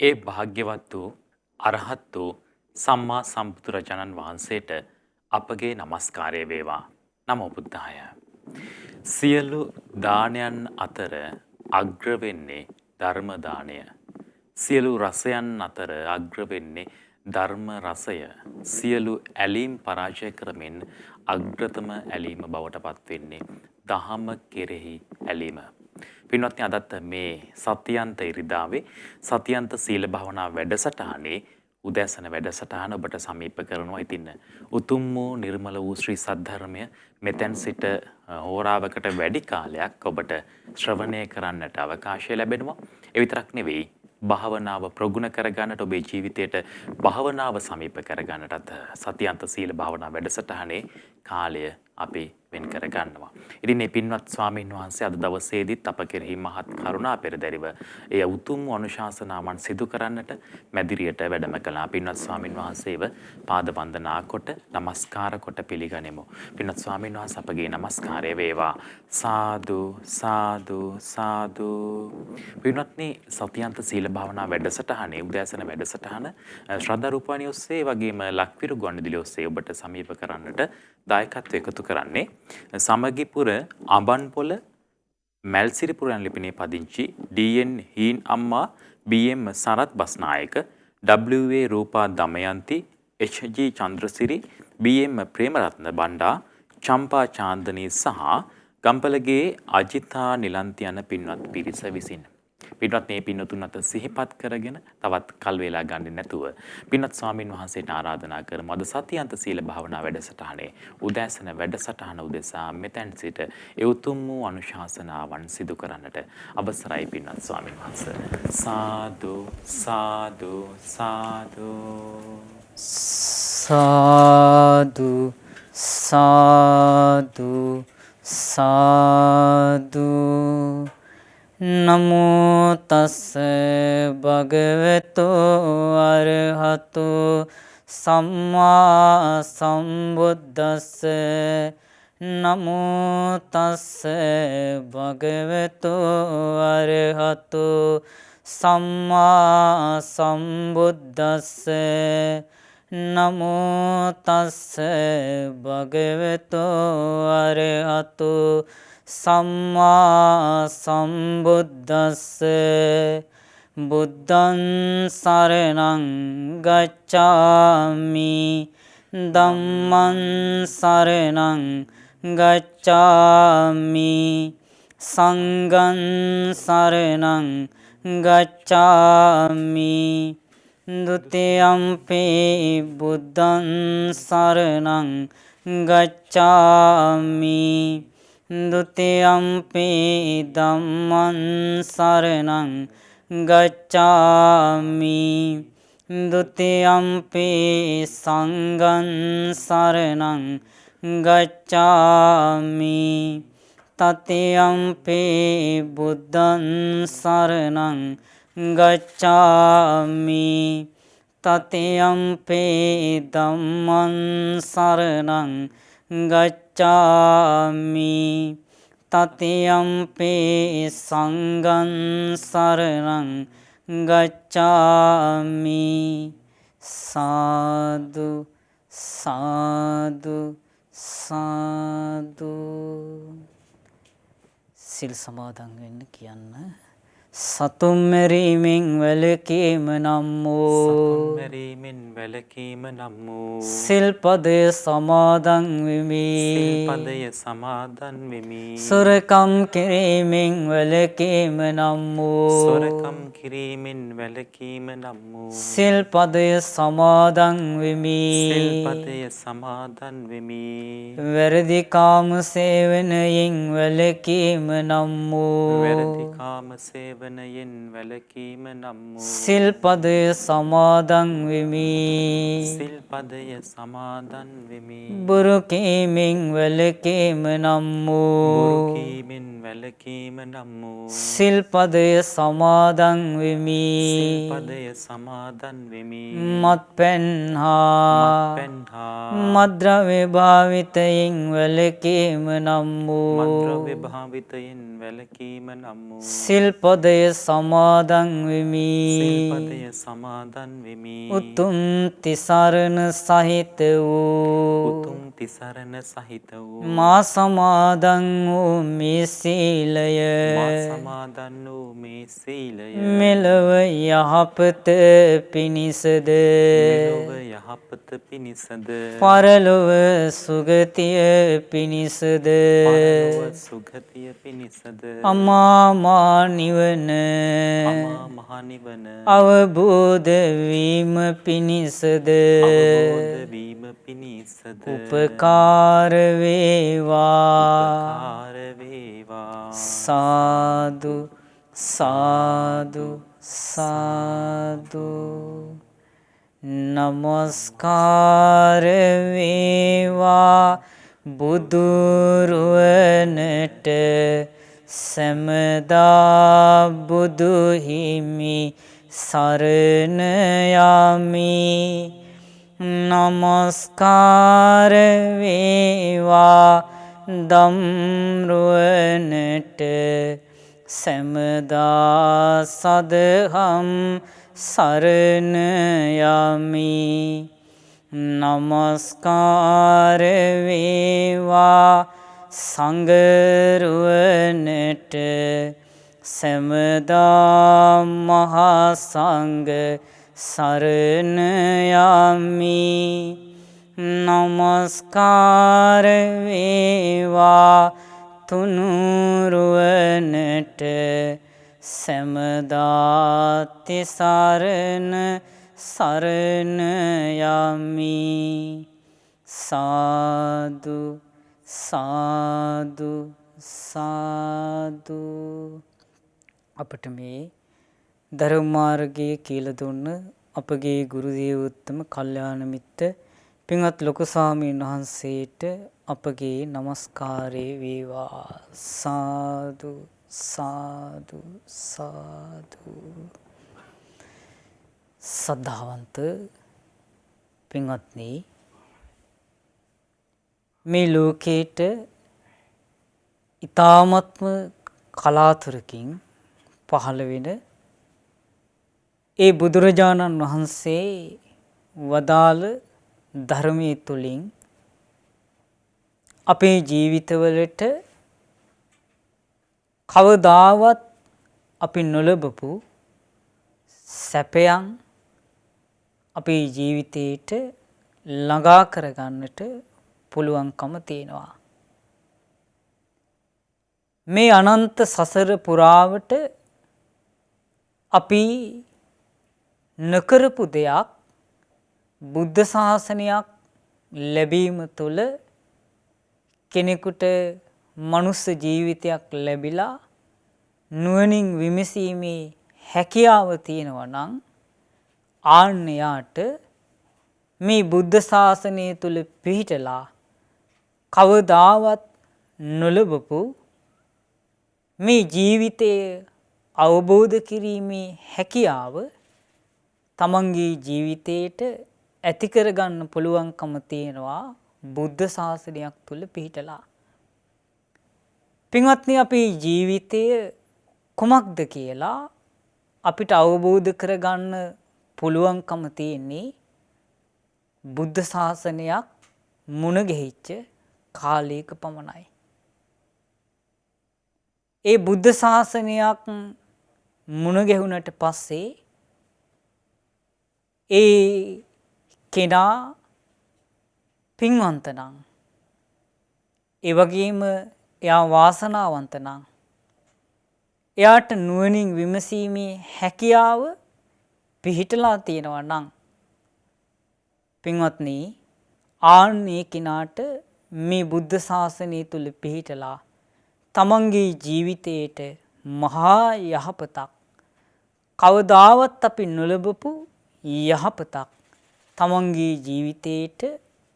ඒ භාග්‍යවත් වූ අරහත් වූ සම්මා සම්බුදුරජාණන් වහන්සේට අපගේ নমස්කාරය වේවා. නමෝ බුද්ධාය. සියලු දානයන් අතර අග්‍ර වෙන්නේ ධර්ම දානය. සියලු රසයන් අතර අග්‍ර වෙන්නේ ධර්ම රසය. සියලු ඇලීම් පරාජය කරමින් අග්‍රතම ඇලීම බවට පත් වෙන්නේ දහම කෙරෙහි ඇලීම. පින්වත්නි, අදත් මේ සත්‍යන්ත ඉරිදාවේ සත්‍යන්ත සීල භාවනා වැඩසටහනේ උදෑසන වැඩසටහන ඔබට සමීප කරනවා. ඉතින් උතුම් වූ නිර්මල වූ ශ්‍රී සද්ධර්මය මෙතෙන් සිට හෝරාවකට වැඩි කාලයක් ඔබට ශ්‍රවණය කරන්නට අවකාශය ලැබෙනවා. ඒ විතරක් නෙවෙයි, භාවනාව ප්‍රගුණ කරගන්නට, ඔබේ ජීවිතයට භාවනාව සමීප කරගන්නටත් සත්‍යන්ත සීල භාවනා වැඩසටහනේ කාලය අපි වෙන් කර ගන්නවා. ඉතින් මේ පින්වත් ස්වාමීන් වහන්සේ අද දවසේදීත් අප කෙරෙහි මහත් කරුණා පෙරදරිව එය උතුම් අනුශාසනාවන් සිදු කරන්නට මැදිරියට වැඩම කළා. පින්වත් ස්වාමීන් වහන්සේව පාද වන්දනා කොට নমස්කාර කොට පිළිගනිමු. පින්වත් ස්වාමීන් වහන්සේ අපගේ নমස්කාරය වේවා. සාදු සාදු සාදු. පින්වත්නි, සත්‍යන්ත සීල භාවනා වැඩසටහනේ උදෑසන වැඩසටහන ශ්‍රද්ධා රූපවාහිනිය ඔස්සේ වගේම ලක්විරු ගුවන්විදුලිය ඔස්සේ ඔබට සමීප කරන්නට දායකත්වය එකතු කරන්නේ සමගිපුර අඹන්පොළ මැල්සිරිපුර යන ලිපිනේ පදිංචි ඩී.එන්. හීන් අම්මා, බී.එම්. සරත් බස්නායක, W.A. රූපා දමයන්ති, H.G. චන්ද්‍රසිරි, බී.එම්. ප්‍රේමරත්න බණ්ඩා, චම්පා චාන්දනී සහ ගම්පලගේ අජිතා නිලන්ති යන පින්වත් පිරිස විසින්. පින්වත් මේ පින්වතුන් අත සිහිපත් කරගෙන තවත් කල් වේලා ගන්නේ නැතුව පින්වත් ස්වාමින් වහන්සේට ආරාධනා කරමු. අද සත්‍යන්ත සීල භාවනා වැඩසටහනේ උදෑසන වැඩසටහන උදෙසා මෙතෙන් සිට ඒ උතුම් වූ අනුශාසනාවන් සිදු කරන්නට අවසරයි පින්වත් ස්වාමින් වහන්සේ. සාදු සාදු සාදු සාදු සාදු සාදු. නමෝ තස්ස භගවතු අරහතු සම්මා සම්බුද්දස්ස. නමෝ තස්ස භගවතු අරහතු සම්මා සම්බුද්දස්ස. නමෝ තස්ස භගවතු අරහතු සම්මා සම්බුද්දස්ස. බුද්ධං සරණං ගච්ඡාමි, ධම්මං සරණං ගච්ඡාමි, සංඝං සරණං ගච්ඡාමි. ဒုတိယံ පි බුද්ධං සරණං ගච්ඡාමි, ဒုတိယံ පි ධම්මං සරණං ගච්ඡාමි, ဒုတိယံ පි සංඝං සරණං ගච්ඡාමි, තතියං පි බුද්ධං සරණං ගච්ඡාමි, තතියං පි ධම්මං සරණං ගච්ඡාමි, තතියං පි සංඝං සරණං ගච්ඡාමි. සාදු සාදු සාදු. සිල් සමාදන් වෙන්න කියන්න. සතුම් මැරීමෙන් වැළකීම නම් වූ, සතුම් මැරීමෙන් වැළකීම නම් වූ සිල්පදය සමාදන් වෙමි. සිල්පදය සමාදන් වෙමි. සොරකම් කිරීමෙන් වැළකීම නම් වූ, සොරකම් කිරීමෙන් වැළකීම නම් වූ සිල්පදය සමාදන් වෙමි. සිල්පදය සමාදන් වෙමි. වැරදි කාම සේවනයෙන් වැළකීම නම් වූ, වැරදි කාම සේවනයෙන් වැළකීම නම් වූ සිල්පදය සමාදන් වෙමි. සිල්පදය සමාදන් වෙමි. බොරු කීමෙන් වැළකීම නම් බොරු වූ, කීමෙන් වැළකීම නම් වූ සිල්පදය සමාදන් වෙමි. සිල්පදය සමාදන් වෙමි. මත්පැන් හා මත්පැන් හා මද්ද්‍රව්‍ය භාවිතයෙන් වැළකීම නම් වූ, මත්ද්‍රව්‍ය භාවිතයෙන් වැළකීම නම් වූ සිල්පදය සමාදන් වෙමි. සිල්පදය සමාදන් වෙමි. උතුම් තිසරණ සහිත වූ උතුම් තිසරණ සහිත වූ මා සමාදන් වූ මේ සීලය මා සමාදන් වූ මේ සීලය මෙලොව යහපත පිණිසද මෙලොව යහපත පිණිසද පරලොව සුගතිය පිණිසද පරලොව සුගතිය පිණිසද අමා මහ නිවන අමා මහ නිවන අවබෝධ වීම පිණිසද අවබෝධ වීම පිණිසද උපකාර වේවා. උපකාර වේවා. සාදු සාදු සාදු. නමස්කාර වේවා බුදුරුවනට සැමදා බුදු හිමි සරණ යමි. නමස්කාර වේවා දම්රුවනට සැමදා සදහම් සරණ යමි. නමස්කාර වේවා සංඝරුවනට සැමදා මහා සංඝ සරණ යමි. නමස්කාර වේවා තුනුරුවනට සැමදා තිසරණ සරණ යමි. සාදු සාදු සාදු. අපට මේ ධර්ම මාර්ගයේ කියලා දුන්න අපගේ ගුරු දේවෝත්තම කල්යාණ මිත්‍ර පින්වත් ලොකු ස්වාමීන් වහන්සේට අපගේ নমස්කාරය වේවා. සාදු සාදු සාදු. සද්ධාවන්ත පින්වත්නි, මේ ලෝකේට ඊ타ත්ම කලාතුරකින් පහළ වෙන ඒ බුදුරජාණන් වහන්සේ වදාළ ධර්මයේ තුලින් අපේ ජීවිතවලට කවදාවත් අපි නොලබපු සැපයන් අපේ ජීවිතේට ළඟා කරගන්නට පුළුවන්කම තියෙනවා. මේ අනන්ත සසර පුරාවට අපි නොකරපු දෙයක් බුද්ධ ශාසනයක් ලැබීම තුළ කෙනෙකුට මනුස්ස ජීවිතයක් ලැබිලා නුවණින් විමසීමේ හැකියාව තියෙනවා නම් ආන්‍යයට මේ බුද්ධ ශාසනය තුළ පිහිටලා කවදාවත් නොලබපු මේ ජීවිතය අවබෝධ කිරීමේ හැකියාව තමන්ගේ ජීවිතයට ඇති කරගන්න පුළුවන්කම තියෙනවා බුද්ධ ශාසනයක් තුළ පිහිටලා. පින්වත්නි, අපේ ජීවිතය කුමක්ද කියලා අපිට අවබෝධ කරගන්න පුළුවන්කම තියෙන්නේ බුද්ධ ශාසනයක් මුණ ගැහිච්ච කාලයක පමණයි. ඒ බුද්ධ ශාසනයක් මුණ ගැහුණට පස්සේ ඒ කෙනා පින්වන්ත නම්, ඒ වගේම එයා වාසනාවන්ත නම්, එයාට නුවණින් විමසීමේ හැකියාව පිහිටලා තියෙනවා නම්, පින්වත්නි, ආන්නේ කෙනාට මේ බුද්ධ ශාසනය තුල පිහිටලා තමන්ගේ ජීවිතයට මහා යහපතක්, කවදාවත් අපි නොලබපු යහපතක් තමන්ගේ ජීවිතයට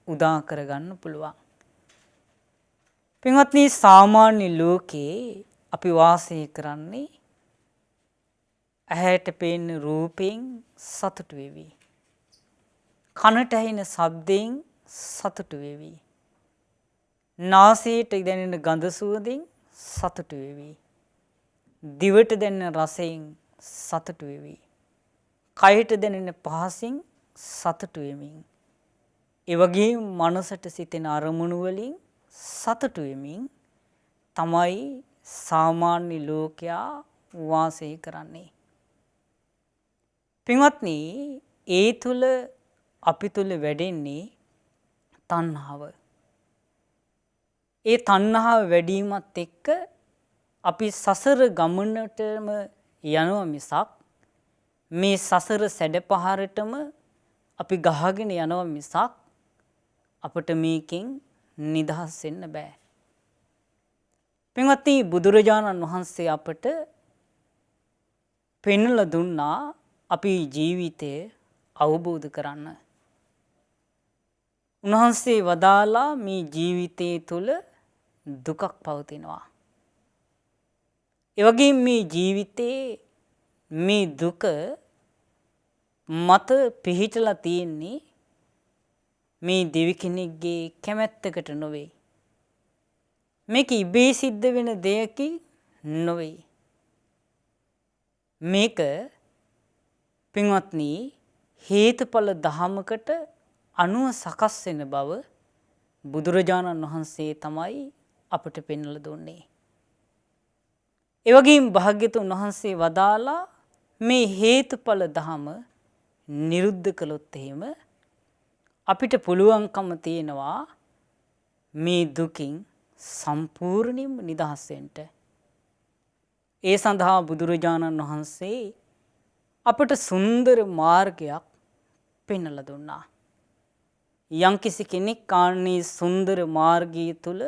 උදා කරගන්න පුළුවන්. පින්වත්නි, සාමාන්‍ය ලෝකේ අපි වාසය කරන්නේ ඇහැට පේන රූපයෙන් සතුටු වෙවි, කනට ඇහෙන ශබ්දයෙන් සතුටු වෙවි, නාසයට දැනෙන ගඳ සුවඳෙන් සතුටු වෙවි, දිවට දැනෙන රසයෙන් සතුටු වෙවි. කයට දැනෙන පහසින් සතුටු වෙමින්. ඒ වගේම මනසට සිතෙන අරමුණු වලින් සතුටු වෙමින් තමයි සාමාන්‍ය ලෝකයා වාසය කරන්නේ. පින්වත්නි, ඒ තුල අපි තුල වැඩෙන්නේ තණ්හාව. ඒ තණ්හාව වැඩිමත් එක්ක අපි සසර ගමනටම යනවා මිසක් මේ සසර සැඩපහරටම අපි ගහගෙන යනවා මිසක් අපිට මේකෙන් නිදහස් වෙන්න බෑ. පින්වත්නි, බුදුරජාණන් වහන්සේ අපට පෙන්වලා දුන්නා අපි ජීවිතය අවබෝධ කරන්න. උන්වහන්සේ වදාලා මේ ජීවිතය තුළ දුකක් පවතිනවා. ඒ වගේම මේ ජීවිතේ මේ දුක මත පිහිටලා තියෙන්නේ මේ දෙවි කෙනෙක්ගේ කැමැත්තකට නොවේ. මේක ඉබේ සිද්ධ වෙන දෙයකි නොවේ. මේක පින්වත්නි හේතුඵල ධමයකට අනුව සකස් වෙන බව බුදුරජාණන් වහන්සේ තමයි අපට පෙන්වලා දුන්නේ. ඒ වගේම භාග්‍යතුන් වහන්සේ වදාලා මේ හේතුඵල ධම නිරුද්ධ කළොත් එහෙම අපිට පුළුවන්කම තියෙනවා මේ දුකින් සම්පූර්ණයෙන්ම නිදහස් වෙන්න. ඒ සඳහා බුදුරජාණන් වහන්සේ අපට සුන්දර මාර්ගයක් පෙන්වලා දුන්නා. යම්කිසි කෙනෙක් ආන්නේ සුන්දර මාර්ගය තුල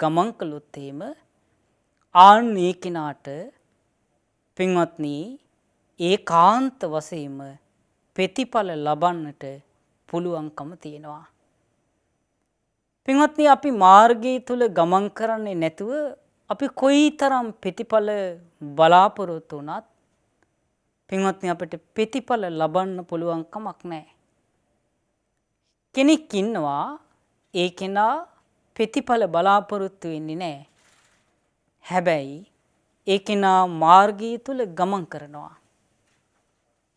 ගමන් කළොත් එහෙම ආන්නේ කෙනාට පින්වත්නි ඒකාන්ත වශයෙන්ම ප්‍රතිඵල ලබන්නට පුළුවන්කම තියෙනවා. පින්වත්නි, අපි මාර්ගය තුල ගමන් කරන්නේ නැතුව අපි කොයිතරම් ප්‍රතිඵල බලාපොරොත්තු වුණත් පින්වත්නි අපිට ප්‍රතිඵල ලබන්න පුළුවන් කමක් නැහැ. කෙනෙක් ඉන්නවා ඒ කෙනා ප්‍රතිඵල බලාපොරොත්තු වෙන්නේ නැහැ. හැබැයි ඒ කෙනා මාර්ගය තුල ගමන් කරනවා.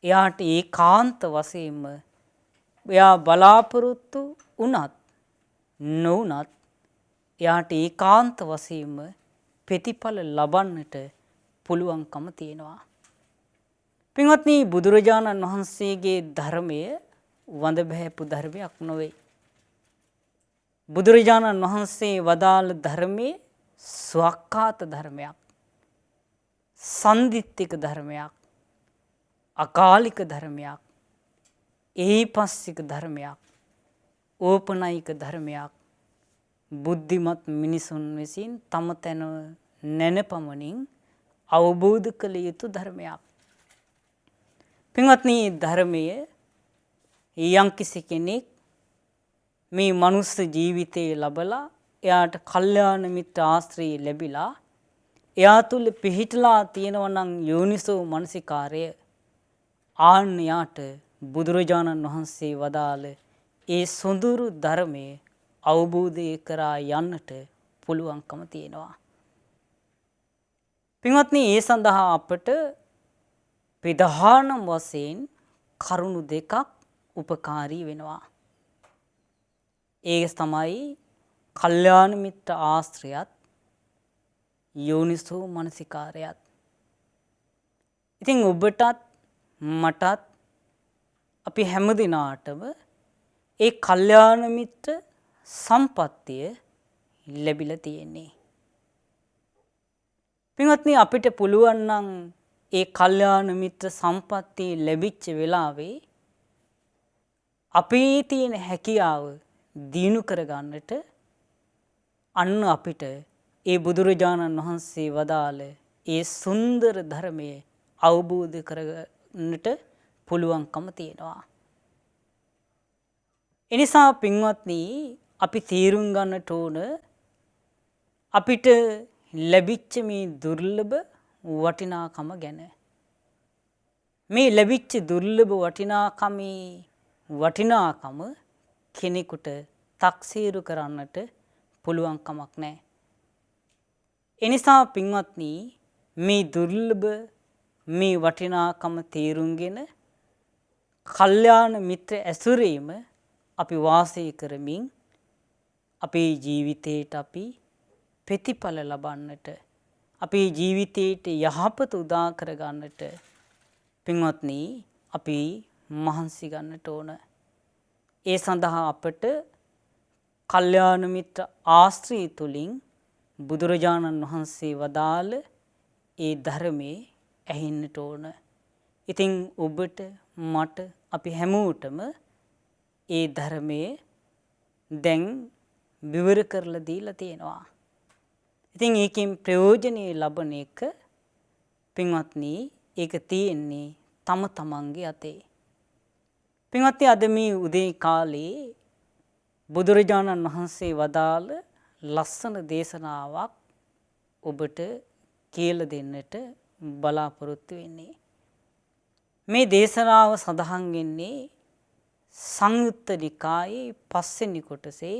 එයාට ඒකාන්ත වශයෙන්ම එයා බලාපොරොත්තු වුණත් නොවුණත් එයාට ඒකාන්ත වශයෙන්ම ප්‍රතිඵල ලබන්නට පුළුවන්කම තියෙනවා. පින්වත්නි, බුදුරජාණන් වහන්සේගේ ධර්මය වඳ බහැපු ධර්මයක් නොවේ. බුදුරජාණන් වහන්සේ වදාළ ධර්මයේ ස්වකහාත ධර්මයක්, සන්දිත්තික ධර්මයක්, අකාලික ධර්මයක්, ඒහිපස්සික ධර්මයක්, ඕපනයික ධර්මයක්, බුද්ධිමත් මිනිසුන් විසින් තම තැන නැනපමණින් අවබෝධ කළ යුතු ධර්මයක්. පින්වත්නි, ධර්මයේ යම්කිසි කෙනෙක් මේ මනුස්ස ජීවිතයේ ලබලා එයාට කල්යාණ මිත්‍ර ආශ්‍රය ලැබිලා එයා තුල පිහිටලා තියෙනවා නම් යෝනිසෝ මනසිකාරය ආන්න යාට බුදුරජාණන් වහන්සේ වදාළ ඒ සොඳුරු ධර්මයේ අවබෝධය කරා යන්නට පුළුවන්කම තියෙනවා. පින්වත්නි, ඒ සඳහා අපට ප්‍රධාන වශයෙන් කරුණු දෙකක් උපකාරී වෙනවා. ඒ තමයි කල්යාණ මිත්‍ර ආශ්‍රයත් යෝනිසෝ මනසිකාරයත්. ඉතින් ඔබටත් මටත් අපි හැම දිනාටම ඒ කල්යාණ මිත්‍ර සම්පත්තිය ලැබිලා තියෙන්නේ. පින්වත්නි, අපිට පුළුවන් නම් ඒ කල්යාණ මිත්‍ර සම්පත්තිය ලැබිච්ච වෙලාවේ අපේ තියෙන හැකියාව දිනු කරගන්නට අන්න අපිට ඒ බුදුරජාණන් වහන්සේ වදාළ ඒ සුන්දර ධර්මයේ අවබෝධ කරගන්නට පුළුවන්කම තියෙනවා. එනිසා පින්වත්නි, අපි තීරුම් ගන්නට ඕන අපිට ලැබිච්ච මේ දුර්ලභ වටිනාකම ගැන. මේ ලැබිච්ච දුර්ලභ වටිනාකම කෙනෙකුට තක්සේරු කරන්නට පුළුවන් කමක් නැහැ. එනිසා පින්වත්නි, මේ දුර්ලභ මේ වටිනාකම තේරුම්ගෙන කල්යාණ මිත්‍ර ඇසුරේම අපි වාසය කරමින් අපේ ජීවිතයට අපි ප්‍රතිඵල ලබන්නට අපේ ජීවිතයට යහපත උදා කරගන්නට පින්වත්නි අපි මහන්සි ගන්නට ඕන. ඒ සඳහා අපට කල්යාණ මිත්‍ර ආශ්‍රය තුලින් බුදුරජාණන් වහන්සේ වදාළ ඒ ධර්මයේ ඇහෙන්නට ඕන. ඉතින් ඔබට මට අපි හැමෝටම ඒ ධර්මයේ දැන් විවර කරලා දීලා තියෙනවා. ඉතින් ඒකෙන් ප්‍රයෝජනෙ ලබන එක පින්වත්නි ඒක තියෙන්නේ තම තමන්ගේ අතේ. පින්වත්නි අද මේ උදේ කාලේ බුදුරජාණන් වහන්සේ වදාළ ලස්සන දේශනාවක් ඔබට කියලා දෙන්නට බලාපොරොත්තු වෙන්නේ. මේ දේශනාව සඳහන් වෙන්නේ සංයුත්ත නිකායේ 5 වෙනි කොටසේ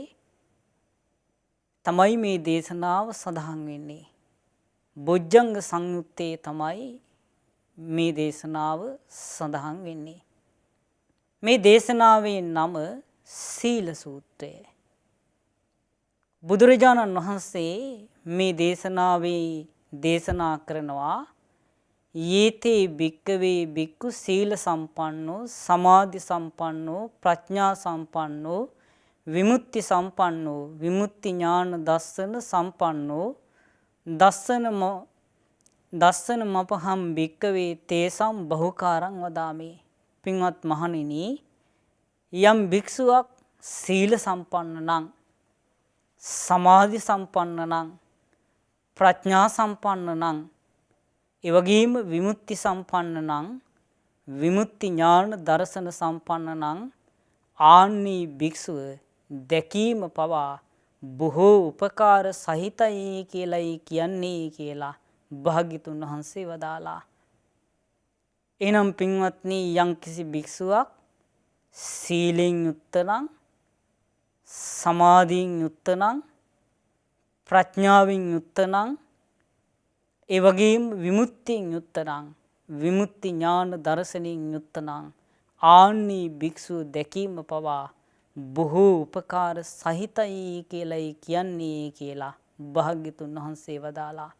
තමයි මේ දේශනාව සඳහන් වෙන්නේ. බොජ්ජංග සංයුත්තේ තමයි මේ දේශනාව සඳහන් වෙන්නේ. මේ දේශනාවේ නම සීල සූත්‍රය. බුදුරජාණන් වහන්සේ මේ දේශනාවේ දේශනා කරනවා යේතේ භික්කවේ භික්ඛු සීල සම්පන්නෝ සමාධි සම්පන්නෝ ප්‍රඥා සම්පන්නෝ විමුක්ති සම්පන්නෝ විමුක්ති ඥාන දස්සන සම්පන්නෝ දස්සන මපහම් භික්කවේ තේසම් බහුකාරං වදාමි. පින්වත් මහණෙනි යම් භික්ෂුවක් සීල සම්පන්න නම් සමාධි සම්පන්න නම් ප්‍රඥා සම්පන්න නම් ඒ වගේම විමුක්ති සම්පන්න නම් විමුක්ති ඥාන දර්ශන සම්පන්න නම් ආන්නී භික්ෂුව දැකීම පවා බොහෝ උපකාර සහිතයි කියලයි කියන්නේ කියලා භාග්‍යතුන් වහන්සේ වදාලා. එනම් පින්වත්නි යම්කිසි භික්ෂුවක් සීලෙන් යුක්ත නම් සමාධියෙන් යුක්ත නම් ප්‍රඥාවෙන් යුක්ත නම් ඒ වගේම විමුක්තියෙන් යුක්ත නම් විමුක්ති ඥාන දර්ශනයෙන් යුක්ත නම් ආන්නී භික්ෂුව දැකීම පවා බොහෝ උපකාර සහිතයි කියලයි කියන්නේ කියලා භාග්‍යතුන් වහන්සේ වදාලා.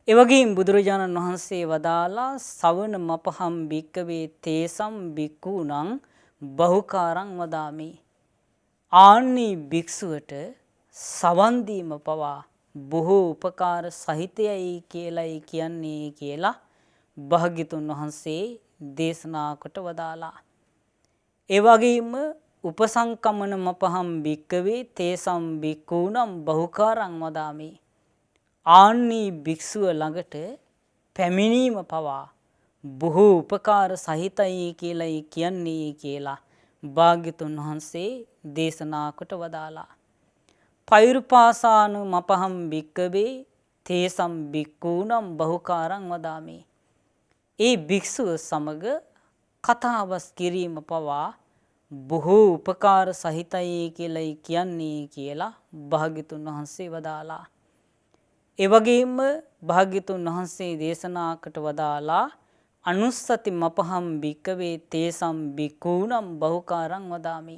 ඒ වගේම බුදුරජාණන් වහන්සේ වදාලා සවන මපහම් භික්කවේ තේසම් භික්ඛූණං බහුකාරං වදාමි. ආන්නී භික්ෂුවට සවන් දීම පවා බොහෝ උපකාර සහිතයයි කියලයි කියන්නේ කියලා භාග්‍යතුන් වහන්සේ දේශනා කොට වදාලා. ඒ වගේම උපසංකමන මපහම් භික්කවේ තේසම් භික්ඛූණං බහුකාරං වදාමි. ආන්නී භික්ෂුව ළඟට පැමිණීම පවා බොහෝ උපකාර සහිතයි කියලයි කියන්නේ කියලා භාග්‍යතුන් වහන්සේ දේශනා කොට වදාලා. පෛරුපාසාන මපහම් භික්කවේ තේසම් භික්ඛූණං බහුකාරං වදාමි. ඒ භික්ෂුව සමග කතාබස් කිරීම පවා බොහෝ උපකාර සහිතයි කියලයි කියන්නේ කියලා භාග්‍යතුන් වහන්සේ වදාලා. ඒ වගේම භාග්‍යතුන් වහන්සේ දේශනා කොට වදාලා අනුස්සති මපහම් භික්කවේ තේසම් භික්ඛූණං බහුකාරං වදාමි.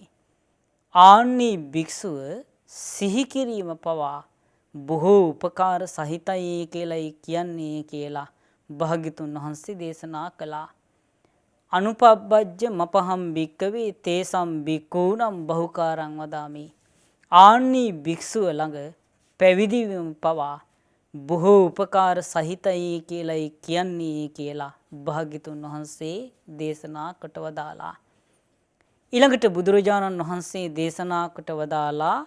ආන්නී භික්ෂුව සිහි කිරීම පවා බොහෝ උපකාර සහිතයි කියලයි කියන්නේ කියලා භාග්‍යතුන් වහන්සේ දේශනා කළා. අනුපබ්බජ්ජ මපහම් භික්කවේ තේසම් භික්ඛූණං බහුකාරං වදාමි. ආන්නී භික්ෂුව ළඟ පැවිදි වීම පවා බොහෝ උපකාර සහිතයි කියලයි කියන්නේ කියලා භාග්‍යතුන් වහන්සේ දේශනා කොට වදාලා. ඊළඟට බුදුරජාණන් වහන්සේ දේශනා කොට වදාලා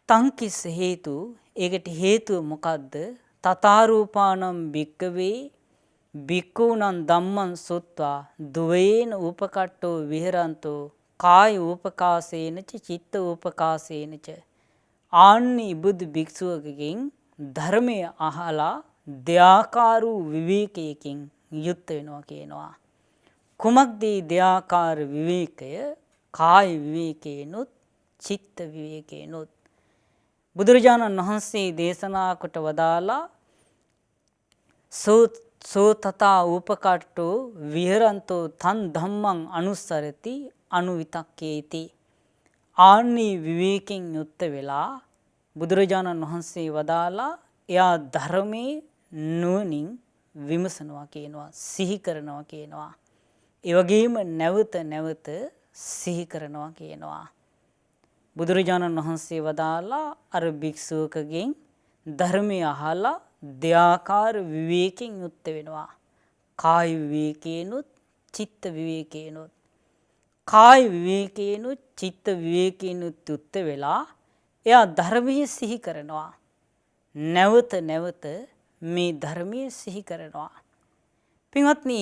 තංකිස් හේතු ඒකට හේතුව මොකද්ද? තථාරූපානම් භික්කවේ භික්ඛූණං ධම්මං සුත්වා දුවේන උපකට්ඨෝ විහෙරන්තෝ කාය උපකාසේනච චිත්ත උපකාසේනච. ආන්නී බුදු භික්ෂුවකගෙන් ධර්මය අහලා දෙයාකාර වූ විවේකයකින් යුක්ත වෙනවා කියනවා. කුමක්ද දෙයාකාර විවේකය? කාය විවේකේනොත් චිත්ත විවේකේනොත්. බුදුරජාණන් වහන්සේ දේශනා කොට වදාලා සෝ තථා උපකට්ඨෝ විහරන්තෝ තන් ධම්මං අනුස්සරති අනුවිතක්කේති. ආන්නී විවේකයෙන් යුක්ත වෙලා බුදුරජාණන් වහන්සේ වදාලා එයා ධර්මයේ නුවණින් විමසනවා කියනවා, සිහි කරනවා කියනවා. ඒ වගේම නැවත නැවත සිහි කරනවා කියනවා. බුදුරජාණන් වහන්සේ වදාලා අර භික්ෂුවකගෙන් ධර්මය අහලා දෙආකාර විවේකයෙන් යුක්ත වෙනවා. කාය විවේකේනොත් චිත්ත විවේකේනොත්. කාය විවේකේනොත් චිත්ත විවේකේනොත් යුක්ත වෙලා එයා ධර්මයේ සිහි කරනවා. නැවත නැවත මේ ධර්මයේ සිහි කරනවා. පින්වත්නි,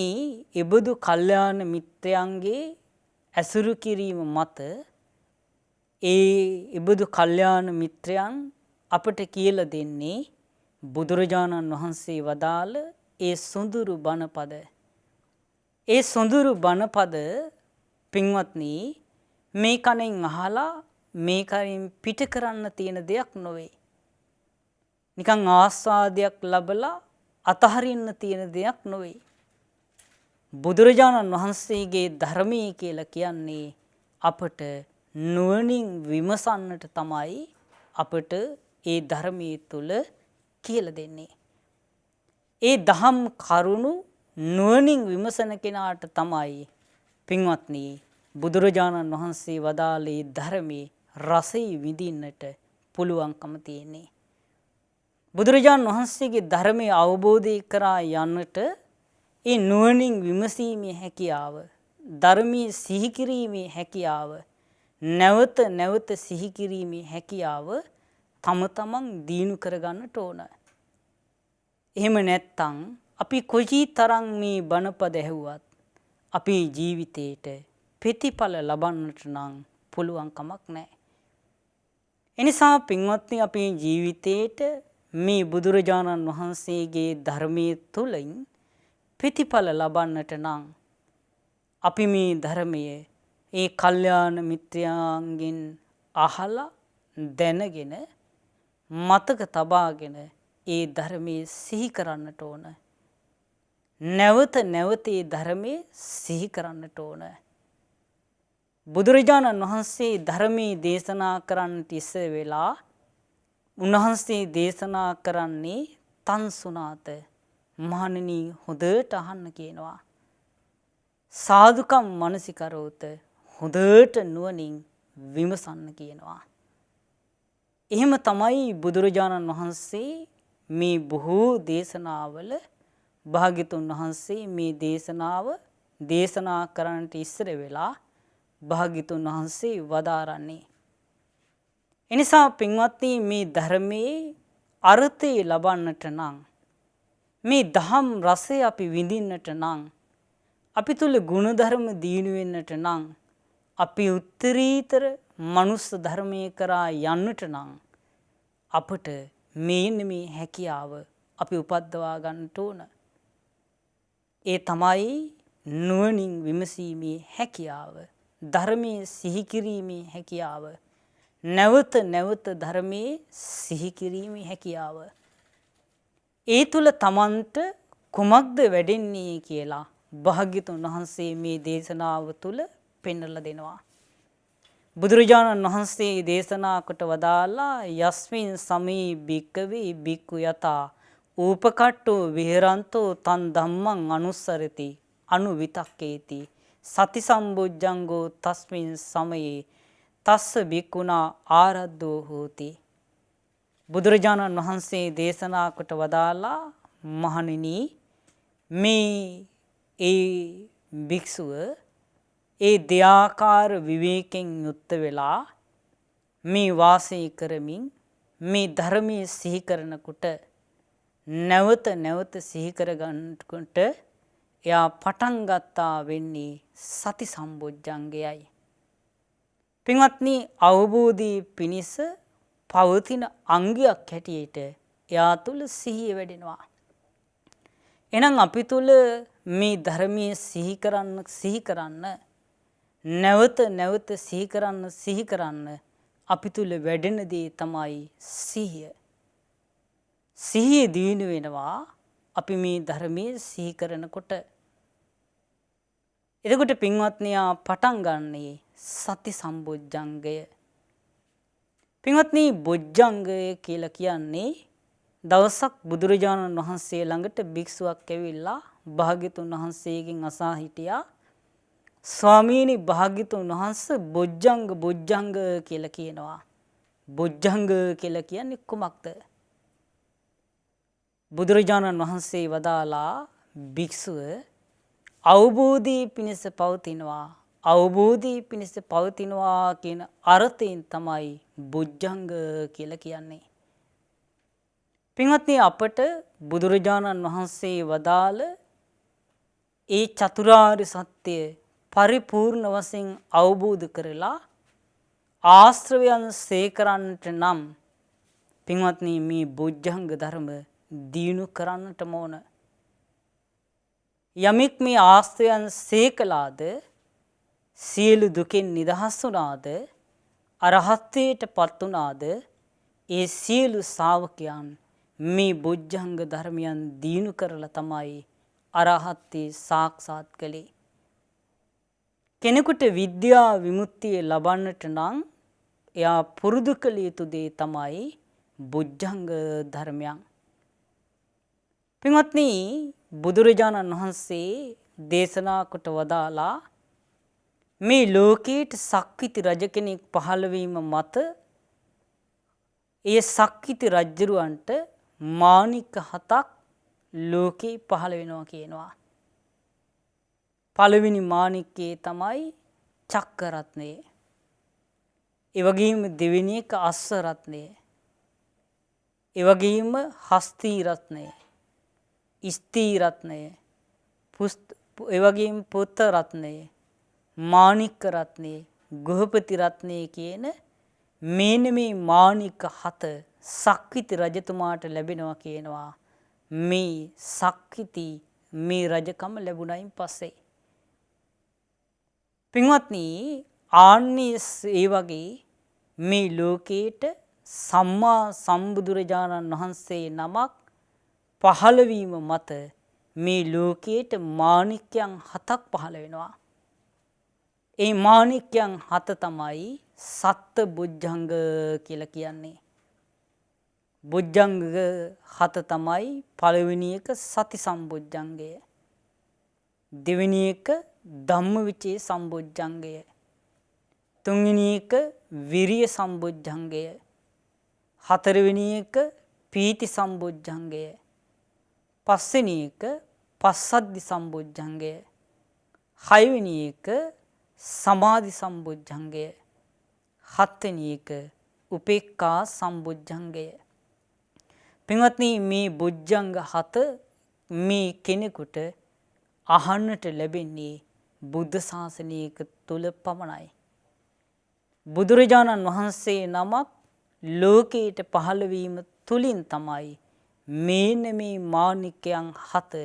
එබඳු කල්යාණ මිත්‍රයන්ගේ ඇසුරු කිරීම මත එබඳු කල්යාණ මිත්‍රයන් අපට කියලා දෙන්නේ බුදුරජාණන් වහන්සේ වදාළ ඒ සොඳුරු බණපද. ඒ සොඳුරු බණපද පින්වත්නි, මේ කණෙන් අහලා මේ කරින් පිට කරන්න තියෙන දෙයක් නොවේ. නිකන් ආස්වාදයක් ලැබලා අතහරින්න තියෙන දෙයක් නොවේ. බුදුරජාණන් වහන්සේගේ ධර්මයේ කියලා කියන්නේ අපට නුවණින් විමසන්නට තමයි අපට ඒ ධර්මයේ තුල කියලා දෙන්නේ. ඒ දහම් කරුණු නුවණින් විමසන කෙනාට තමයි පින්වත්නි බුදුරජාණන් වහන්සේ වදාළේ ධර්මයේ රසය විඳින්නට පුළුවන්කම තියෙන්නේ. බුදුරජාණන් වහන්සේගේ ධර්මය අවබෝධය කරා යන්නට ඒ නුවණින් විමසීමේ හැකියාව, ධර්මයේ සිහි කිරීමේ හැකියාව, නැවත නැවත සිහි කිරීමේ හැකියාව තම තමන් දිනු කරගන්නට ඕන. එහෙම නැත්නම් අපි කොයි තරම් මේ බණපද ඇහුවත් අපේ ජීවිතේට ප්‍රතිඵල ලබන්නට නම් පුළුවන් කමක් නැහැ. එනිසා පින්වත්නි, අපේ ජීවිතේට මේ බුදුරජාණන් වහන්සේගේ ධර්මයේ තුලින් ප්‍රතිඵල ලබන්නට නම් අපි මේ ධර්මයේ ඒ කල්යාණ මිත්‍රයන්ගෙන් අහලා දැනගෙන මතක තබාගෙන ඒ ධර්මයේ සිහි කරන්නට ඕන. නැවත නැවත ඒ ධර්මයේ සිහි කරන්නට ඕන. බුදුරජාණන් වහන්සේ ධර්මයේ දේශනා කරන්නට ඉස්සර වෙලා උන්වහන්සේ දේශනා කරන්නේ තන්සුනාත, මහණෙනි හොඳට අහන්න කියනවා. සාදුකම් මනසිකරෝත, හොඳට නුවණින් විමසන්න කියනවා. එහෙම තමයි බුදුරජාණන් වහන්සේ මේ බොහෝ දේශනාවල භාග්‍යතුන් වහන්සේ මේ දේශනාව දේශනා කරන්නට ඉස්සර වෙලා භාග්‍යතුන් වහන්සේ වදාරන්නේ. එනිසා පින්වත්නි, මේ ධර්මයේ අර්ථය ලබන්නට නම්, මේ දහම් රසය අපි විඳින්නට නම්, අපි තුල ගුණධර්ම දිනු වෙන්නට නම්, අපි උත්තරීතර මනුස්ස ධර්මයේ කරා යන්නට නම් අපට මේ හැකියාව අපි උපද්දවා ගන්නට ඕන. ඒ තමයි නුවණින් විමසීමේ හැකියාව, ධර්මයේ සිහි කිරීමේ හැකියාව, නැවත නැවත ධර්මයේ සිහි කිරීමේ හැකියාව. ඒ තුල තමන්ට කුමක්ද වැඩෙන්නේ කියලා භාග්‍යතුන් වහන්සේ මේ දේශනාව තුල පෙන්වලා දෙනවා. බුදුරජාණන් වහන්සේ දේශනා කොට වදාලා යස්මින් සමී භික්කවේ භික්ඛු යතා ූපකට්ඨෝ විහෙරන්තෝ තන් ධම්මං අනුස්සරති අනුවිතක්කේති සති සම්බොජ්ජංගෝ තස්මින් සමයේ තස්ස භික්ඛුනා ආරද්ධෝ හෝති. බුදුරජාණන් වහන්සේ දේශනා කොට වදාලා, මහණෙනි, මේ ඒ භික්ෂුව ඒ දෙආකාර විවේකයෙන් යුක්ත වෙලා මේ වාසය කරමින් මේ ධර්මයේ සිහි කරනකොට නැවත නැවත සිහි කරගන්නකොට එයා පටන් ගත්තා වෙන්නේ සති සම්බොජ්ජංගයයි. පින්වත්නි, අවබෝධී පිණිස පවතින අංගයක් හැටියට එයා තුල සිහිය වැඩෙනවා. එහෙනම් අපි තුල මේ ධර්මයේ සිහි කරන්න නැවත නැවත සිහි කරන්න අපි තුල වැඩෙන දේ තමයි සිහිය. සිහිය දිනු වෙනවා අපි මේ ධර්මයේ සිහි කරනකොට එතකොට පින්වත්නි පටන් ගන්නේ සති සම්බොජ්ජංගය. පින්වත්නි බොජ්ජංගය කියලා කියන්නේ දවසක් බුදුරජාණන් වහන්සේ ළඟට භික්ෂුවක් ඇවිල්ලා භාග්‍යතුන් වහන්සේගෙන් අසා හිටියා ස්වාමීනි භාග්‍යතුන් වහන්සේ බොජ්ජංග කියලා කියනවා. බොජ්ජංග කියලා කියන්නේ කුමක්ද? බුදුරජාණන් වහන්සේ වදාලා භික්ෂුව අවබෝධී පිණිස පවතිනවා. අවබෝධී පිණිස පවතිනවා කියන අර්ථයෙන් තමයි බොජ්ජංග කියලා කියන්නේ. පින්වත්නි අපට බුදුරජාණන් වහන්සේ වදාළ ඒ චතුරාර්ය සත්‍ය පරිපූර්ණ වශයෙන් අවබෝධ කරලා ආශ්‍රවයන් සේකරන්නට නම් පින්වත්නි මේ බොජ්ජංග ධර්ම දියුණු කරන්නට ඕන. යමෙක් මේ ආශ්‍රයන් සේකලාද සියලු දුකෙන් නිදහස් වුණාද අරහත්ත්වයට පත් වුණාද ඒ සියලු ශ්‍රාවකයන් මේ බොජ්ජංග ධර්මයන් දියුණු කරලා තමයි අරහත්ත්වය සාක්ෂාත් කළේ. කෙනෙකුට විද්‍යා විමුක්තිය ලබන්නට නම් එයා පුරුදු කළ යුතු දේ තමයි බොජ්ජංග ධර්මයන්. පින්වත්නි බුදුරජාණන් වහන්සේ දේශනා කොට වදාලා මේ ලෝකයට සක්විති රජ කෙනෙක් පහළ වීම මත ඒ සක්විති රජුරවන්ට මාණික 7ක් ලෝකේ පහළ වෙනවා කියනවා. පළවෙනි මාණිකේ තමයි චක්ක රත්නය. ඒ වගේම දෙවෙනි එක අස්ස රත්නය. ඒ වගේම හස්ති රත්නය. ස්ත්‍රී රත්නය. ඒ වගේම පුත්ත රත්නය. මාණික රත්නය. ගෘහපති රත්නය කියන මේන මේ මාණික 7 සක්විති රජතුමාට ලැබෙනවා කියනවා. මේ සක්විති මේ රජකම ලැබුණයින් පස්සේ පින්වත්නි ආන්නේ ඒ වගේ මේ ලෝකේට සම්මා සම්බුදුරජාණන් වහන්සේ නමක් පහළ වීම මත මේ ලෝකේට මාණික්යන් 7ක් පහළ වෙනවා. ඒ මාණික්යන් 7 තමයි සත්ත බොජ්ජංග කියලා කියන්නේ. බොජ්ජංග 7 තමයි පළවෙනි එක සති සම්බොජ්ජංගය. දෙවෙනි එක ධම්මවිචේ සම්බොජ්ජංගය. තුන්වෙනි එක විරිය සම්බොජ්ජංගය. හතරවෙනි එක පීති සම්බොජ්ජංගය. පස්වෙනි එක පස්සද්ධි සම්බොජ්ජංගය. හයවෙනි එක සමාධි සම්බොජ්ජංගය. හත්වෙනි එක උපේක්ඛා සම්බොජ්ජංගය. පින්වත්නි මේ බොජ්ජංග 7 මේ කෙනෙකුට අහන්නට ලැබෙන්නේ බුද්ධ ශාසනයක තුල පමණයි. බුදුරජාණන් වහන්සේ නමක් ලෝකයට පහළ වීම තුලින් තමයි මේන මේ මාණිකයන් 7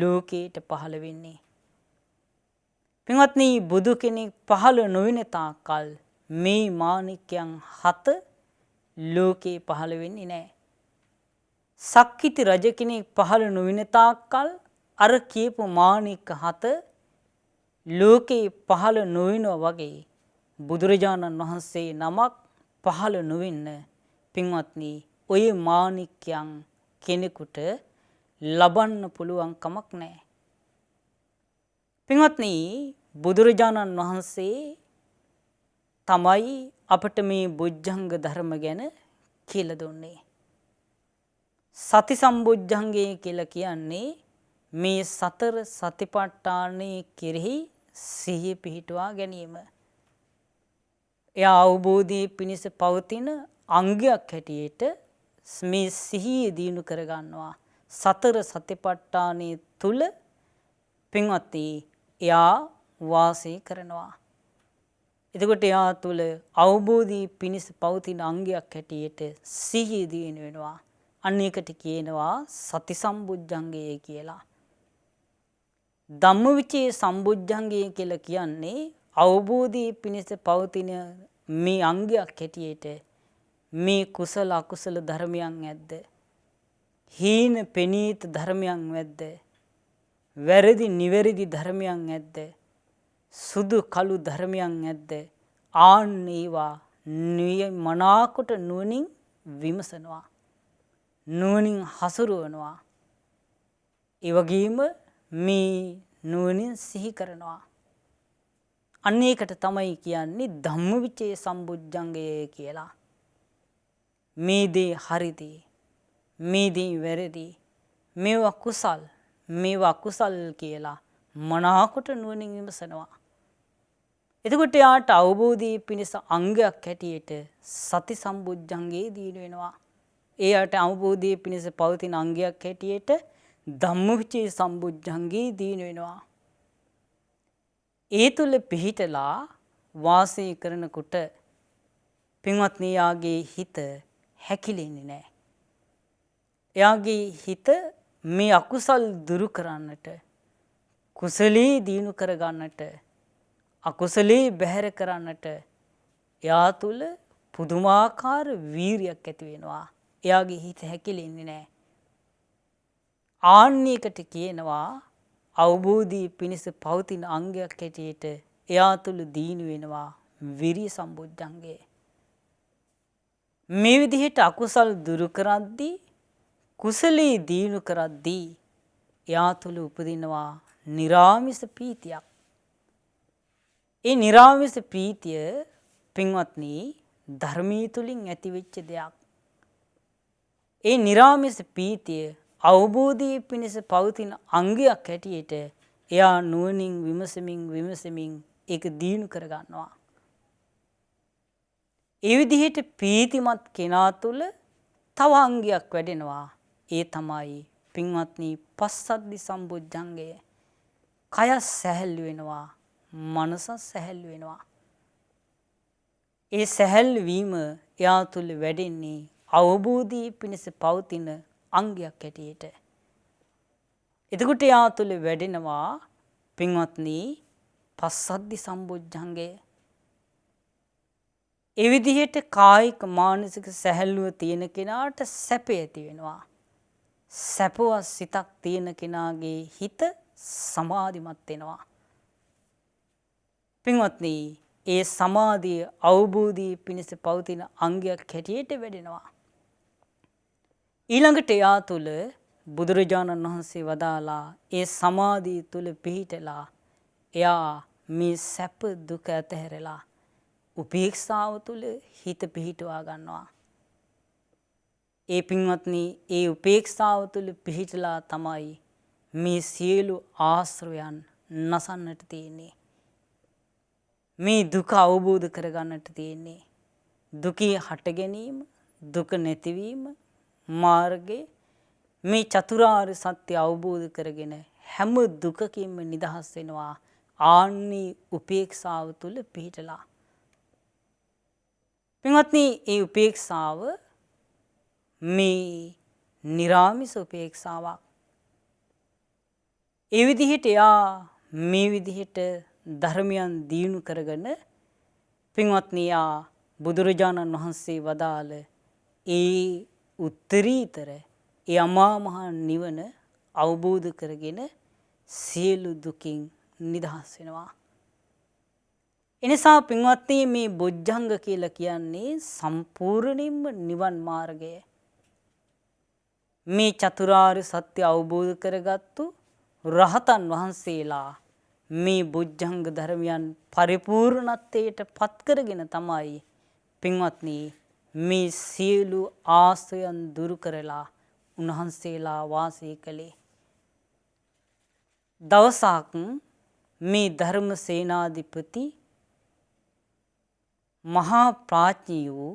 ලෝකයට පහළ වෙන්නේ. පින්වත්නි බුදු කෙනෙක් පහළ නොවන තාක්කල් මේ මාණිකයන් 7 ලෝකේ පහළ වෙන්නේ නැහැ. සක්විති රජ කෙනෙක් පහළ නොවන තාක්කල් අර කියපු මාණික 7 ලෝකේ පහළ නොවෙනවා වගේ බුදුරජාණන් වහන්සේ නමක් පහළ නොවෙන්න පින්වත්නි ඔය මාණික්යන් කෙනෙකුට ලබන්න පුළුවන් කමක් නැහැ. පින්වත්නි බුදුරජාණන් වහන්සේ තමයි අපට මේ බොජ්ජංග ධර්ම ගැන කියලා දුන්නේ. සති සම්බොජ්ජංගය කියලා කියන්නේ මේ සතර සතිපට්ඨානයේ කෙරෙහි සිහිය පිහිටුවා ගැනීම. එයා අවබෝධයේ පිණිස පවතින අංගයක් හැටියට මේ සිහිය දිනු කරගන්නවා. සතර සතිපට්ඨානයේ තුල පින්වත්නි එයා වාසය කරනවා. එතකොට එයා තුල අවබෝධයේ පිණිස පවතින අංගයක් හැටියට සිහිය දිනු වෙනවා. අන්න ඒකට කියනවා සති සම්බොජ්ජංගය කියලා. ධම්මවිචේ සම්බොජ්ජංගය කියලා කියන්නේ අවබෝධයේ පිණිස පවතින මේ අංගයක් හැටියට මේ කුසල අකුසල ධර්මයන් ඇද්ද හීන පෙනීත ධර්මයන් ඇද්ද? වැරදි නිවැරදි ධර්මයන් ඇද්ද? සුදු කළු ධර්මයන් ඇද්ද? ආන් ඒවා මනාකොට නුවණින් විමසනවා. නුවණින් හසුරුවනවා. ඒ වගේම මේ නුවණින් සිහි කරනවා. අන්න ඒකට තමයි කියන්නේ ධම්මවිචේ සම්බුද්ධංගය කියලා. මේ දේ හරිද? මේ දේ වැරදි? මේවා කුසල්, මේවා අකුසල් කියලා මනාකොට නුවණින් විමසනවා. එතකොට යාට අවබෝධයේ පිණිස අංගයක් හැටියට සති සම්බුද්ධංගේ දිනු වෙනවා. එයාට අවබෝධයේ පිණිස පවතින අංගයක් හැටියට ධම්මවිචේ සම්බුද්ධංගේ දිනු වෙනවා. ඒ තුල පිහිටලා වාසය කරනකොට පින්වත්නි යාගේ හිත හැකිලෙන්නේ නැහැ. එයාගේ හිත මේ අකුසල් දුරු කරන්නට, කුසලී දිනු කරගන්නට, අකුසලී බැහැර කරන්නට එයා තුල පුදුමාකාර වීරියක් ඇති වෙනවා. එයාගේ හිත හැකිලෙන්නේ නැහැ. ආන්නයකට කියනවා අවබෝධී පිණිස පවතින අංගයක් හැටියට එයා තුල දීනු වෙනවා විරිය සම්බුද්ධංගය. මේ විදිහට අකුසල් දුරු කරද්දී කුසලී දීනු කරද්දී එයා තුල උපදිනවා නිරාමිස ප්‍රීතියක්. ඒ නිරාමිස ප්‍රීතිය පින්වත්නි ධර්මී තුලින් ඇතිවෙච්ච දෙයක්. ඒ නිරාමිස ප්‍රීතිය අවබෝධයේ පිණිස පවතින අංගයක් හැටියට එයා නුවණින් විමසමින් ඒක දිනු කරගන්නවා. ඒ විදිහට ප්‍රීතිමත් කෙනා තුළ තව අංගයක් වැඩෙනවා. ඒ තමයි පින්වත්නි පස්සද්ධි සම්බුද්ධංගය. කය සැහැල්ලු වෙනවා, මනස සැහැල්ලු වෙනවා. ඒ සැහැල්ලු වීම එයා තුළ වැඩෙන්නේ අවබෝධයේ පිණිස පවතින අංගයක් හැටියට. එතකොට යා තුළ වැඩෙනවා පින්වත්නි පස්සද්ධි සම්බුද්ධංගය. ඒ විදිහට කායික මානසික සැහැල්ලුව තියෙන කෙනාට සැප ඇති වෙනවා. සැපවත් සිතක් තියෙන කෙනාගේ හිත සමාධිමත් වෙනවා. පින්වත්නි ඒ සමාධිය අවබෝධයේ පිණිස පවතින අංගයක් හැටියට වැඩෙනවා. ඊළඟට එයා තුළ බුදුරජාණන් වහන්සේ වදාලා ඒ සමාධිය තුළ පිහිටලා එයා මේ සැප දුක ඇතහැරලා උපේක්ෂාව තුළ හිත පිහිටවා ගන්නවා. ඒ පින්වත්නි ඒ උපේක්ෂාව තුළ පිහිටලා තමයි මේ සියලු ආශ්‍රයයන් නසන්නට තියෙන්නේ. මේ දුක අවබෝධ කරගන්නට තියෙන්නේ. දුකේ හට ගැනීම, දුක නැතිවීම මාර්ගයේ මේ චතුරාර්ය සත්‍ය අවබෝධ කරගෙන හැම දුකකින්ම නිදහස් වෙනවා. ආන්නේ උපේක්ෂාව තුළ පිහිටලා. පින්වත්නි ඒ උපේක්ෂාව මේ නිරාමිස උපේක්ෂාවක්. ඒ විදිහට එයා මේ විදිහට ධර්මයන් දියුණු කරගෙන පින්වත්නි යා බුදුරජාණන් වහන්සේ වදාළ ඒ උත්තරීතර ඒ අමා මහ නිවන අවබෝධ කරගෙන සියලු දුකින් නිදහස් වෙනවා. එනිසා පින්වත්නි මේ බොජ්ජංග කියලා කියන්නේ සම්පූර්ණයෙන්ම නිවන් මාර්ගය. මේ චතුරාර්ය සත්‍ය අවබෝධ කරගත්තු රහතන් වහන්සේලා මේ බොජ්ජංග ධර්මයන් පරිපූර්ණත්වයට පත් කරගෙන තමයි පින්වත්නි මේ සියලු ආශ්‍රයන් දුරු කරලා උන්වහන්සේලා වාසය කළේ. දවසක් මේ ධර්ම සේනාධිපති මහා ප්‍රඥ වූ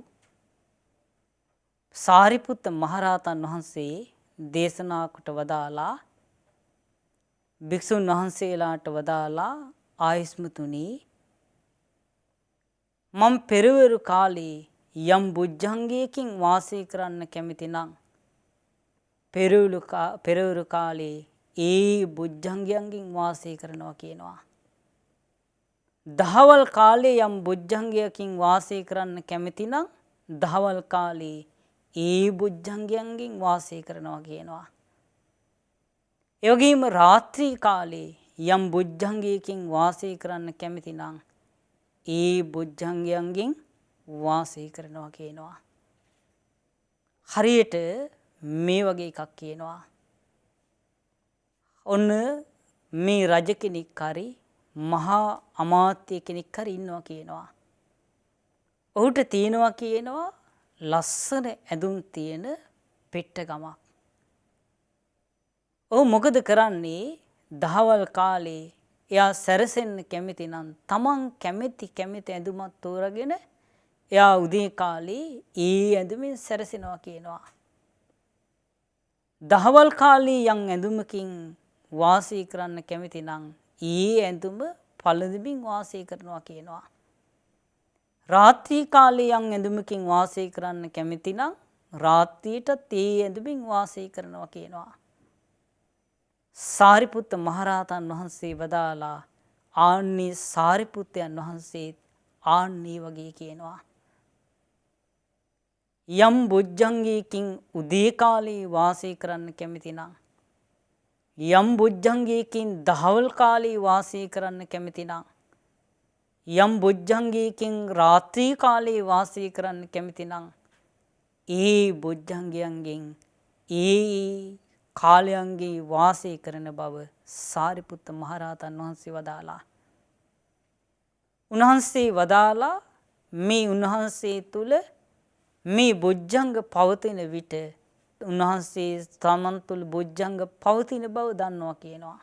සාරිපුත්ත මහරහතන් වහන්සේ දේශනා කොට වදාලා භික්ෂුන් වහන්සේලාට වදාලා ආයස්මතුනි මම පෙරවරු කාලේ යම් බොජ්ජංගයකින් වාසය කරන්න කැමති නම් පෙරවරු කාලේ ඒ බොජ්ජංගයන්ගෙන් වාසය කරනවා කියනවා. දහවල් කාලේ යම් බොජ්ජංගයකින් වාසය කරන්න කැමති නම් දහවල් කාලේ ඒ බොජ්ජංගයන්ගෙන් වාසය කරනවා කියනවා. ඒ වගේම රාත්‍රී කාලේ යම් බොජ්ජංගයකින් වාසය කරන්න කැමති නම් ඒ බොජ්ජංගයන්ගෙන් වාසය කරනවා කියනවා. හරියට මේ වගේ එකක් කියනවා. ඔන්න මේ රජ කෙනෙක් හරි මහා අමාත්‍ය කෙනෙක් හරි ඉන්නවා කියනවා. ඔහුට තියෙනවා කියනවා ලස්සන ඇඳුම් තියෙන පෙට්ටගමක්. ඔහු මොකද කරන්නේ? දහවල් කාලේ එයා සැරසෙන්න කැමති නම් තමන් කැමති ඇඳුමක් තෝරගෙන එයා උදේ කාලේ ඒ ඇඳුමින් සැරසෙනවා කියනවා. දහවල් කාලේ යම් ඇඳුමකින් වාසය කරන්න කැමති නම් ඒ ඇඳුම පළඳිමින් වාසය කරනවා කියනවා. රාත්‍රී කාලේ යම් ඇඳුමකින් වාසය කරන්න කැමති නම් රාත්‍රියටත් ඒ ඇඳුමින් වාසය කරනවා කියනවා. සාරිපුත්ත මහරහතන් වහන්සේ වදාලා ආන්නේ සාරිපුත්තයන් වහන්සේ ආන්නේ වගේ කියනවා. යම් බොජ්ජංගයකින් උදේ කාලේ වාසය කරන්න කැමති නම් යම් බොජ්ජංගයකින් දහවල් කාලේ වාසය කරන්න කැමති නම් යම් බොජ්ජංගයකින් රාත්‍රී කාලේ වාසය කරන්න කැමති නම් ඒ බොජ්ජංගයන්ගෙන් ඒ කාලයන්ගේ වාසය කරන බව සාරිපුත්ත මහරහතන් වහන්සේ වදාලා. උන්වහන්සේ වදාලා මේ උන්වහන්සේ තුල මේ බොජ්ජංග පවතින විට උන්වහන්සේ තමන් තුළ බොජ්ජංග පවතින බව දන්නවා කියනවා.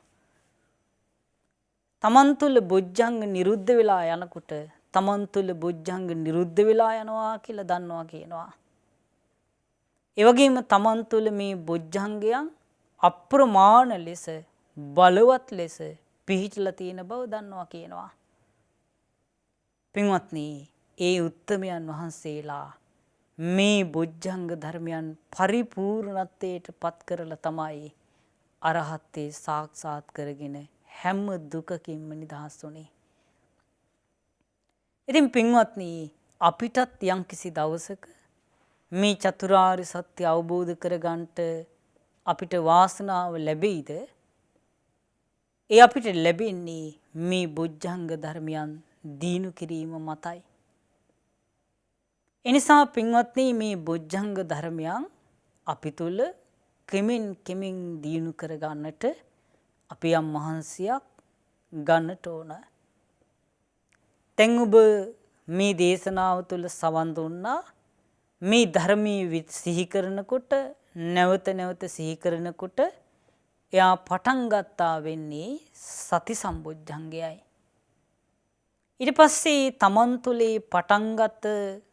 තමන් තුළ බොජ්ජංග නිරුද්ධ වෙලා යනකොට තමන් තුළ බොජ්ජංග නිරුද්ධ වෙලා යනවා කියලා දන්නවා කියනවා. ඒ වගේම තමන් තුළ මේ බොජ්ජංගයන් අප්‍රමාණ ලෙස බලවත් ලෙස පිහිටලා තියෙන බව දන්නවා කියනවා. පින්වත්නි, ඒ උත්තමයන් වහන්සේලා මේ බොජ්ජංග ධර්මයන් පරිපූර්ණත්වයට පත් කරලා තමයි අරහත්ත්වේ සාක්ෂාත් කරගෙන හැම දුකකින්ම නිදහස් වුණේ. ඉතින් පින්වත්නි, අපිටත් යම්කිසි දවසක මේ චතුරාර්ය සත්‍ය අවබෝධ කරගන්නට අපිට වාසනාව ලැබෙයිද? ඒ අපිට ලැබෙන්නේ මේ බොජ්ජංග ධර්මයන් දීනු කිරීම මතයි. එනිසා පින්වත්නි, මේ බොජ්ජංග ධර්මයන් අපි තුල කෙමෙන් දියුණු කර ගන්නට අපි යම් මහන්සියක් ගන්නට ඕන. දැන් ඔබ මේ දේශනාව තුළ සවන් දුන්නා. මේ ධර්මයේ සිහි කරනකොට නැවත සිහි කරනකොට එයා පටන් ගත්තා වෙන්නේ සති සම්බොජ්ජංගයයි. ඊට පස්සේ තමන් තුලේ පටන්ගත්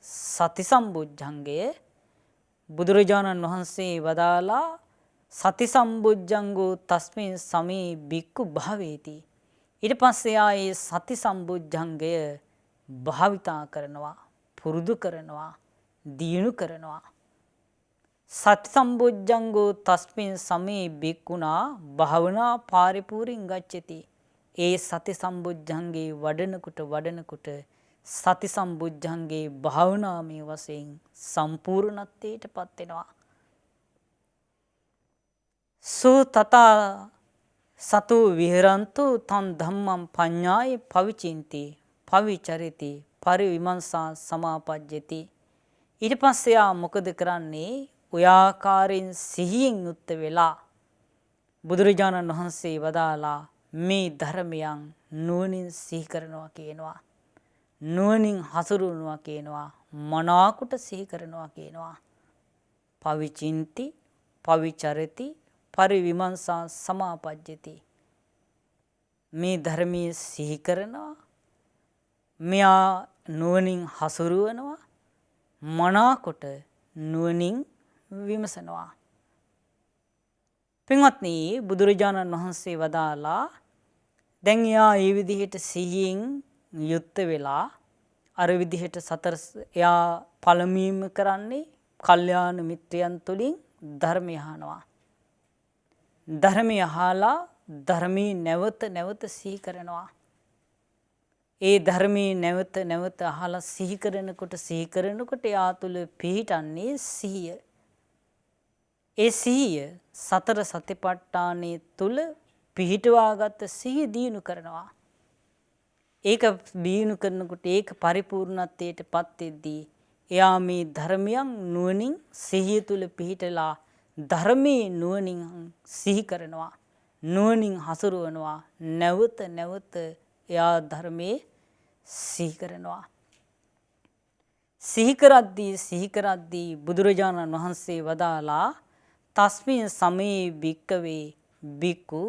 සති සම්බොජ්ජංගය බුදුරජාණන් වහන්සේ වදාලා සති සම්බොජ්ජංගෝ තස්මින් සමේ බික්කු භාවේති. ඊට පස්සේ ආයේ සති සම්බොජ්ජංගය භාවිතා කරනවා, පුරුදු කරනවා, දියුණු කරනවා. සති සම්බොජ්ජංගෝ තස්මින් සමේ බික්කුණා භාවනා පාරිපූර්ණං ගච්ඡති. ඒ සති සම්බොජ්ජංගේ වඩනකොට සති සම්බොජ්ජංගේ භාවනාමය වශයෙන් සම්පූර්ණත්වයට පත් වෙනවා. සෝ තථා සතු විහරන්තු තං ධම්මං පඤ්ඤාය පවිචින්ති පවිචරිති පරිවිමංසා සමාපජ්ජති. ඊට පස්සේ මොකද කරන්නේ? ඔය ආකාරයෙන් සිහියෙන් යුක්ත වෙලා බුදුරජාණන් වහන්සේ වදාලා මේ ධර්මයන් නුවණින් සිහි කරනවා කියනවා. නුවණින් හසුරුවනවා කියනවා. මනාකොට සිහි කරනවා කියනවා. පවිචින්ති පවිචරති පරිවිමංසා සමාපජ්ජති. මේ ධර්මයේ සිහි කරනවා, මෙයා නුවණින් හසුරුවනවා, මනාකොට නුවණින් විමසනවා. පින්වත්නි, බුදුරජාණන් වහන්සේ වදාලා දැන් එයා මේ විදිහට සිහියෙන් යුක්ත වෙලා අර විදිහට සතර එයා පළමුවීම කරන්නේ කල්යාණ මිත්‍රයන් තුලින් ධර්මය අහනවා. ධර්මය අහලා ධර්මී නැවත සිහි කරනවා. ඒ ධර්මී නැවත අහලා සිහි කරනකොට එයා තුල පිහිටන්නේ සිහිය. ඒ සිහිය සතර සතිපට්ඨානයේ තුල පිහිටවාගත් සිහිය දියුණු කරනවා. ඒක දියුණු කරනකොට ඒක පරිපූර්ණත්වයට පත් වෙද්දී එයා මේ ධර්මයන් නුවණින් සිහිය තුල පිහිටලා ධර්මයේ නුවණින් සිහි කරනවා. නුවණින් හසුරවනවා. නැවත නැවත එයා ධර්මයේ සිහි කරනවා. සිහි කරද්දී බුදුරජාණන් වහන්සේ වදාලා තස්මින් සමයේ භික්කවේ භික්ඛු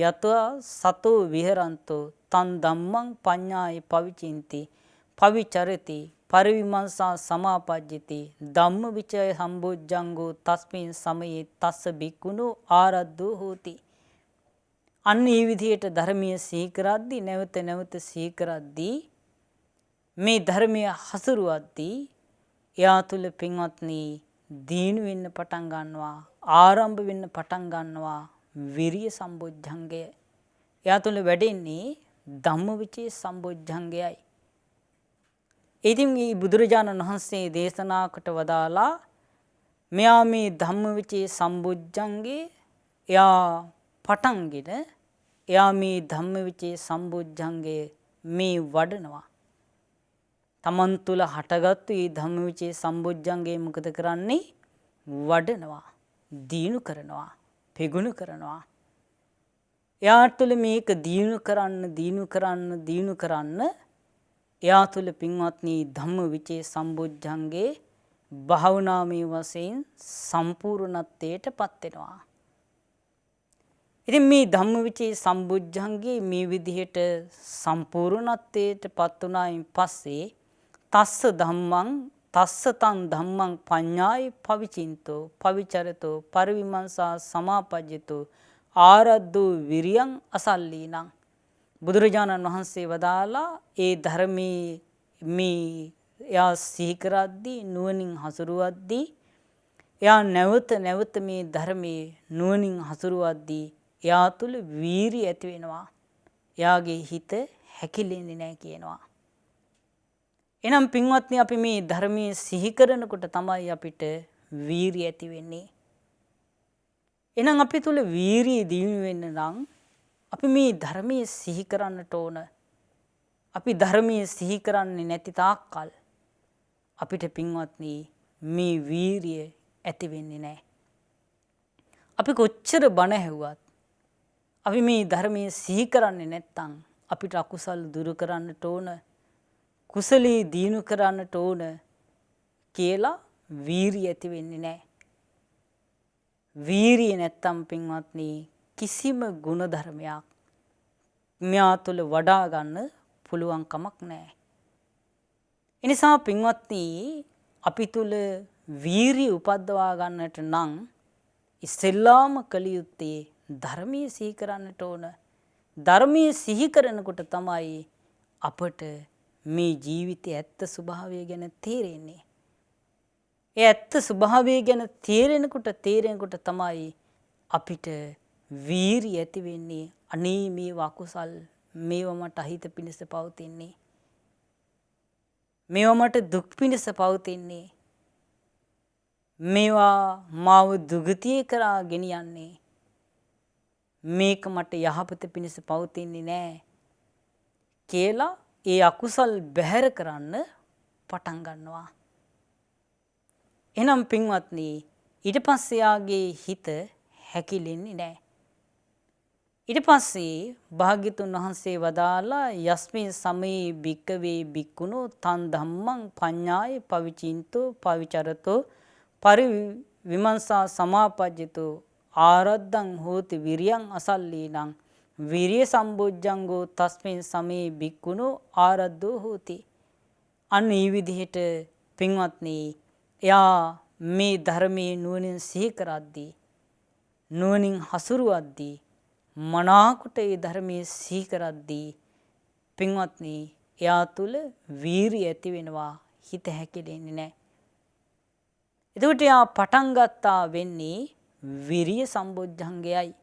යත සතෝ විහරන්තෝ තන් ධම්මං පඤ්ඤාය පවිචින්ති පවිචරති පරිවිමංසා සමාපජ්ජති ධම්මවිචය සම්බොජ්ජංගෝ තස්මින් සමයේ තස්ස භික්ඛුනෝ ආරද්ධෝ හෝති. අන්න මේ විදිහට ධර්මයේ සිහි කරද්දී නැවත නැවත සිහි කරද්දී මේ ධර්මය හසුරුවද්දී එයා තුල පින්වත්නි දීනු වෙන්න පටන් ගන්නවා, ආරම්භ වෙන්න පටන් ගන්නවා විරිය සම්බොජ්ජංගය. එයා තුල වැඩෙන්නේ ධම්මවිචේ සම්බොජ්ජංගයයි. ඉතින් මේ බුදුරජාණන් වහන්සේ දේශනා කොට වදාලා මෙයා මේ ධම්මවිචේ සම්බොජ්ජංගේ එයා පටන්ගෙන එයා මේ ධම්මවිචේ සම්බොජ්ජංගය මේ වඩනවා. තමන් තුළ හටගත්තු මේ ධම්මවිචේ සම්බොජ්ජංගේ මොකද කරන්නේ? වඩනවා, දියුණු කරනවා, පෙගුණ කරනවා. එයා තුළ මේක දියුණු කරන්න එයා තුළ පින්වත්නි ධම්මවිචේ සම්බොජ්ජංගේ භාවනාමය වශයෙන් සම්පූර්ණත්වයට පත් වෙනවා. ඉතින් මේ ධම්මවිචේ සම්බොජ්ජංගේ මේ විදිහට සම්පූර්ණත්වයට පත් වුණායින් පස්සේ තස්ස තන් ධම්මං පඤ්ඤාය පවිචින්තෝ පවිචරතෝ පරිවිමංසා සමාපජ්ජතෝ ආරද්ධෝ විරියං අසල්ලීනං. බුදුරජාණන් වහන්සේ වදාලා ඒ ධර්මයේ මේ එයා සිහි කරද්දී නුවණින් හසුරුවද්දී එයා නැවත නැවත මේ ධර්මයේ නුවණින් හසුරුවද්දී එයා තුළ වීරිය ඇති වෙනවා. එයාගේ හිත හැකිලෙන්නේ නැහැ කියනවා. එනම් පින්වත්නි අපි මේ ධර්මයේ සිහි කරනකොට තමයි අපිට වීරිය ඇති වෙන්නේ. එහෙනම් අපි තුල වීරිය දියුණු වෙන්න නම් අපි මේ ධර්මයේ සිහි කරන්නට ඕන. අපි ධර්මයේ සිහි කරන්නේ නැති තාක්කල් අපිට පින්වත්නි මේ වීරිය ඇති වෙන්නේ නැහැ. අපි කොච්චර බණ ඇහුවත් අපි මේ ධර්මයේ සිහි කරන්නේ නැත්නම් අපිට අකුසල් දුරු කරන්නට ඕන, කුසලී දිනු කරන්නට ඕන කියලා වීරිය ඇති වෙන්නේ නැහැ. වීරිය නැත්තම් පින්වත්නි කිසිම ගුණ ධර්මයක් මෙයා තුළ වඩා ගන්න පුළුවන් කමක් නැහැ. එනිසා පින්වත්නි අපි තුළ වීරිය උපද්දවා ගන්නට නම් ඉස්සෙල්ලාම කළ යුත්තේ ධර්මයේ සිහි කරන්නට ඕන. ධර්මයේ සිහි කරනකොට තමයි අපට මේ ජීවිතයේ ඇත්ත ස්වභාවය ගැන තේරෙන්නේ. ඒ ඇත්ත ස්වභාවය ගැන තේරෙනකොට තමයි අපිට වීරිය ඇති වෙන්නේ. අනේ මේ වකුසල් මේවා මට අහිත පිණිස පවතින්නේ. මේවා මට දුක් පිණිස පවතින්නේ. මේවා මාව දුගතිය කරා ගෙනියන්නේ. මේක මට යහපත පිණිස පවතින්නේ නැහැ කියලා ඒ අකුසල් බැහැර කරන්න පටන් ගන්නවා. එනම් පින්වත්නි ඊට පස්සේ යාගේ හිත හැකිලෙන්නේ නැහැ. ඊට පස්සේ භාග්‍යතුන් වහන්සේ වදාලා යස්මින් සමයේ භික්කවේ භික්ඛුනෝ තන් ධම්මං පඤ්ඤාය පවිචින්තෝ පවිචරතෝ පරිවිමංසා සමාපජ්ජතෝ ආරද්ධං හෝති විරියං අසල්ලීනං විරිය සම්බොජ්ජංගෝ තස්මින් සමේ භික්ඛුනෝ ආරද්ධෝ හෝති. අන්න මේ විදිහට පින්වත්නි එයා මේ ධර්මයේ නුවණින් සිහි කරද්දී නුවණින් හසුරුවද්දී මනාකොට ඒ ධර්මයේ සිහි කරද්දී පින්වත්නි එයා තුල වීරිය ඇති වෙනවා. හිත හැකිලෙන්නේ නැහැ. එතකොට එයා පටන් ගත්තා වෙන්නේ විරිය සම්බොජ්ජංගයයි.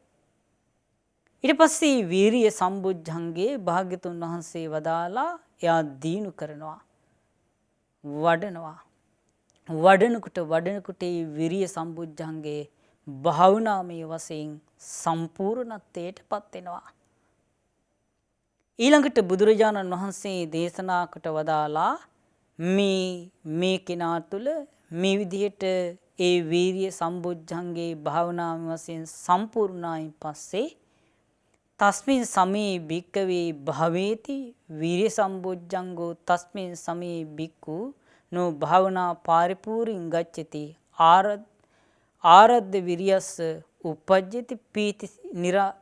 ඊට පස්සේ වීරිය සම්බොජ්ජංගේ භාග්‍යතුන් වහන්සේ වදාලා එයා දීනු කරනවා, වඩනවා. වඩනකොට මේ විරිය සම්බොජ්ජංගේ භාවනාමය වශයෙන් සම්පූර්ණත්වයට පත් වෙනවා. ඊළඟට බුදුරජාණන් වහන්සේ දේශනා කොට වදාලා මේ කෙනා තුළ මේ විදිහට ඒ වීරිය සම්බොජ්ජංගේ භාවනාව වශයෙන් සම්පූර්ණයින් පස්සේ තස්මින් සමේ භික්කවේ භවේති වීරිය සම්බොජ්ජංගෝ තස්මින් සමේ භික්ඛු නෝ භාවනා පාරිපූර්ණං ගච්ඡති ආරද්ධ විරියස්ස උපජ්ජති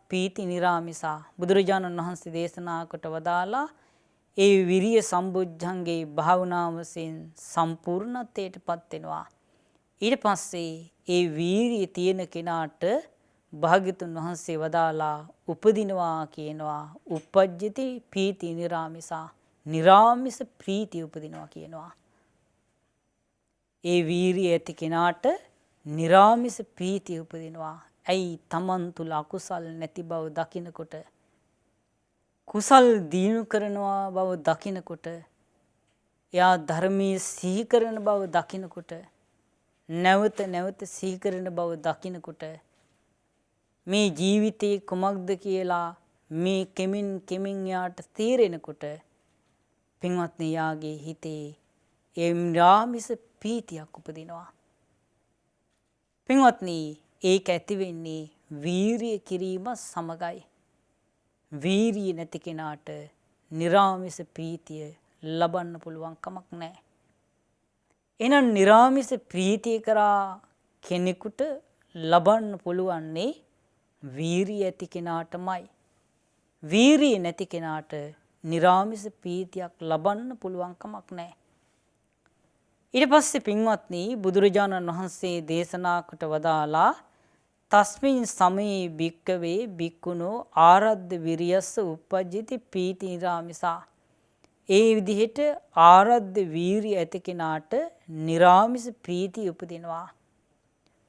පීති නිරාමිසා. බුදුරජාණන් වහන්සේ දේශනා කොට වදාලා ඒ විරිය සම්බොජ්ජංගේ භාවනාව වශයෙන් සම්පූර්ණත්වයට පත් වෙනවා. ඊට පස්සේ ඒ වීරිය තියෙන කෙනාට භාග්‍යතුන් වහන්සේ වදාලා උපදිනවා කියනවා. උපජ්ජති පීති නිරාමිසා. නිරාමිස ප්‍රීතිය උපදිනවා කියනවා. ඒ වීරිය ඇති කෙනාට නිරාමිස ප්‍රීතිය උපදිනවා. ඇයි? තමන් තුළ අකුසල් නැති බව දකිනකොට, කුසල් දිනු කරනවා බව දකිනකොට, එයා ධර්මයේ සිහි කරන බව දකිනකොට, නැවත නැවත සිහි කරන බව දකිනකොට, මේ ජීවිතේ කුමක්ද කියලා මේ කෙමින් යාට තේරෙනකොට, පින්වත්නි යාගේ හිතේ ඒ නිරාමිස ප්‍රීතියක් උපදිනවා. පින්වත්නි, ඒක ඇති වෙන්නේ වීරිය කිරීම සමගයි. වීරිය නැති කෙනාට නිරාමිස ප්‍රීතිය ලබන්න පුළුවන් කමක් නැහැ. එහෙනම් නිරාමිස ප්‍රීතිය කරා කෙනෙකුට ලබන්න පුළුවන්නේ වීරිය ඇති කෙනාටමයි. වීරිය නැති කෙනාට නිරාමිස ප්‍රීතියක් ලබන්න පුළුවන් කමක් නැහැ. ඊට පස්සේ පින්වත්නි බුදුරජාණන් වහන්සේ දේශනා කොට වදාලා තස්මින් සමේ භික්කවේ භික්ඛුනෝ ආරද්ධ විරියස්ස උපජ්ජති පීති නිරාමිසා. ඒ විදිහට ආරද්ධ වීරිය ඇති කෙනාට නිරාමිස ප්‍රීතිය උපදිනවා.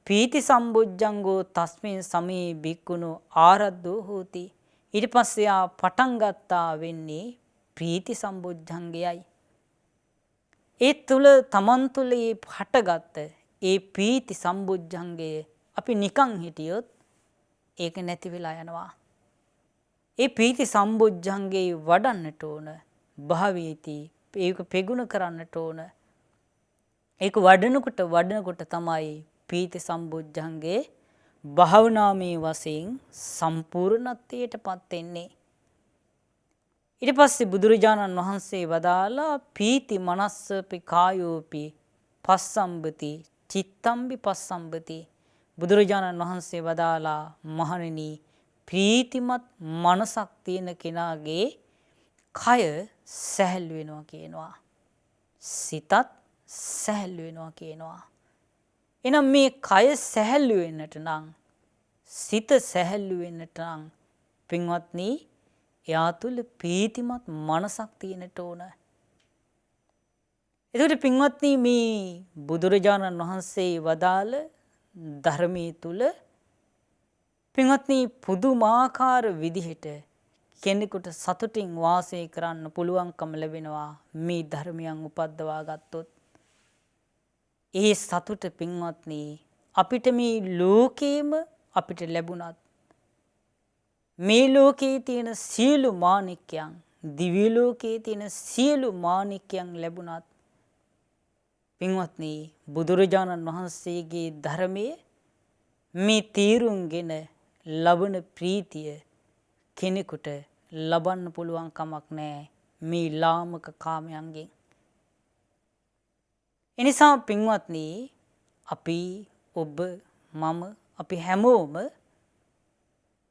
පීති සම්බොජ්ජංගෝ තස්මින් සමේ භික්ඛුනෝ ආරද්ධෝ හෝති. ඊට පස්සේ ආ පටන් ගත්තා වෙන්නේ ප්‍රීති සම්බොජ්ජංගයයි. ඒ තුල තමන් තුල ඒ හටගත්ත ඒ ප්‍රීති සම්බොජ්ජංගය අපි නිකන් හිටියොත් ඒක නැති වෙලා යනවා. ඒ ප්‍රීති සම්බොජ්ජංගේ වඩන්නට ඕන. භාවීති ඒක ප්‍රගුණ කරන්නට ඕන. ඒක වඩනකොට තමයි ප්‍රීති සම්බොජ්ජංගේ භාවනාමය වශයෙන් සම්පූර්ණත්වයට පත් වෙන්නේ. ඊට පස්සේ බුදුරජාණන් වහන්සේ වදාලා පීති මනස්සපි කායෝපි පස්සම්බති චිත්තම්බි පස්සම්බති. බුදුරජාණන් වහන්සේ වදාලා මහණෙනි, ප්‍රීතිමත් මනසක් තියෙන කෙනාගේ කය සැහැල්ලු වෙනවා කියනවා. සිතත් සැහැල්ලු වෙනවා කියනවා. එහෙනම් මේ කය සැහැල්ලු වෙන්නට නම්, සිත සැහැල්ලු වෙන්නට නම් පින්වත්නි එයා තුළ ප්‍රීතිමත් මනසක් තියෙන්නට ඕන. එතකොට පින්වත්නි මේ බුදුරජාණන් වහන්සේ වදාළ ධර්මයේ තුල පින්වත්නි පුදුමාකාර විදිහට කෙනෙකුට සතුටින් වාසය කරන්න පුළුවන්කම ලැබෙනවා මේ ධර්මයන් උපද්දවා ගත්තොත්. ඒ සතුට පින්වත්නි අපිට මේ ලෝකේම අපිට ලැබුණත්, මේ ලෝකයේ තියෙන සියලු මාණික්යන්, දිව්‍ය ලෝකයේ තියෙන සියලු මාණික්යන් ලැබුණත් පින්වත්නි බුදුරජාණන් වහන්සේගේ ධර්මයේ මේ තීරුම්ගෙන ලබන ප්‍රීතිය කෙනෙකුට ලබන්න පුළුවන් කමක් නැහැ මේ ලාමක කාමයන්ගෙන්. එනිසා පින්වත්නි අපි, ඔබ, මම, අපි හැමෝම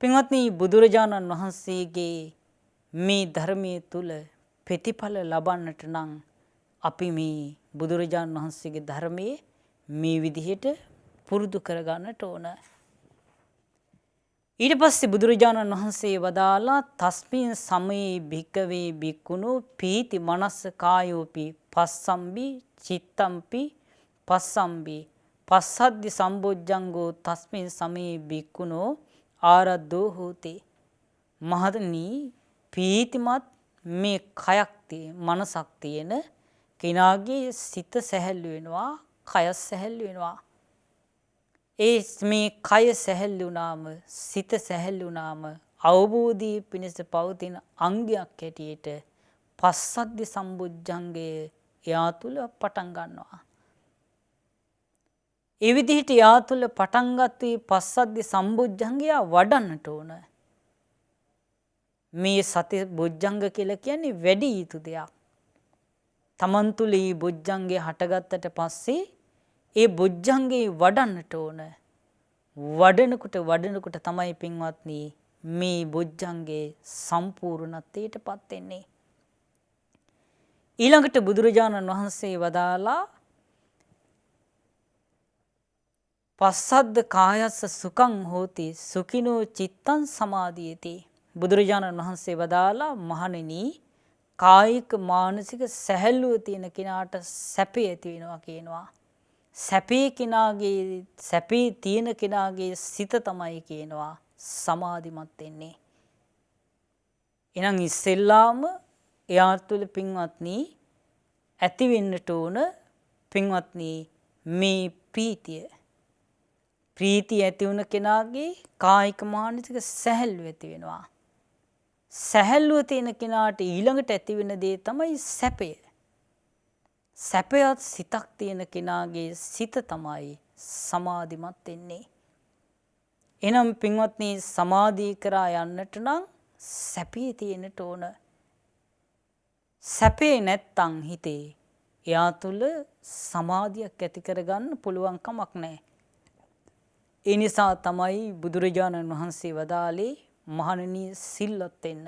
පින්වත්නි බුදුරජාණන් වහන්සේගේ මේ ධර්මයේ තුල ප්‍රතිඵල ලබන්නට නම් අපි මේ බුදුරජාණන් වහන්සේගේ ධර්මයේ මේ විදිහට පුරුදු කරගන්නට ඕන. ඊට පස්සේ බුදුරජාණන් වහන්සේ වදාලා තස්මින් සමයේ භික්කවේ භික්ඛුනෝ පීති මනස්ස කායෝපි පස්සම්බි චිත්තම්පි පස්සම්බි පස්සද්දි සම්බොජ්ජංගෝ තස්මින් සමයේ භික්ඛුනෝ ආරද්ධෝ හෝති. මහණනි, ප්‍රීතිමත් මේ කයක් මනසක් තියෙන කෙනාගේ සිත සැහැල්ලු වෙනවා, කය සැහැල්ලු වෙනවා. ඒ මේ කය සැහැල්ලු වුණාම සිත සැහැල්ලු වුණාම අවබෝධී පිණිස පවතින අංගයක් හැටියට පස්සද්ධි සම්බුද්ධංගය එයා තුල පටන් ගන්නවා. ඒ විදිහට එයා තුල පටන් ගත්ත පස්සද්ධි සම්බුද්ධංගය වඩන්නට ඕන. මේ සති බොජ්ජංග කියලා කියන්නේ වැඩි යුතු දෙයක්. තමන් තුල මේ බොජ්ජංගේ හටගත්තට පස්සේ ඒ බොජ්ජංගේ වඩන්නට ඕන. වඩනකොට තමයි පින්වත්නි මේ බොජ්ජංගේ සම්පූර්ණත්වයටපත් වෙන්නේ. ඊළඟට බුදුරජාණන් වහන්සේ වදාලා පස්සද්ද කායස්ස සුඛං හෝති සුඛිනෝ චිත්තං සමාධියති. බුදුරජාණන් වහන්සේ වදාලා මහණෙනි කායික මානසික සැහැල්ලුව තියෙන කෙනාට සැපය ඇති වෙනවා කියනවා. සැපේ තියෙන කෙනාගේ සිත තමයි කියනවා සමාධිමත් වෙන්නේ. එහෙනම් ඉස්සෙල්ලාම එයා තුළ පින්වත්නි ඇති වෙන්නට ඕන පින්වත්නි මේ ප්‍රීතිය. ප්‍රීතිය ඇති වුණ කෙනාගේ කායික මානසික සැහැල්ලුව ඇති වෙනවා. සැහැල්ලුව තියෙන කෙනාට ඊළඟට ඇති වෙන දේ තමයි සැපය. සැපයත් සිතක් තියෙන කෙනාගේ සිත තමයි සමාධිමත් වෙන්නේ. එනම් පින්වත්නි සමාධිය කරා යන්නට නම් සැපේ තියෙන්නට ඕන. සැපේ නැත්තම් හිතේ එයා තුළ සමාධියක් ඇති කරගන්න පුළුවන් කමක් නැහැ. ඒ නිසා තමයි බුදුරජාණන් වහන්සේ වදාළේ මහණෙනි සිල්වත් වෙන්න.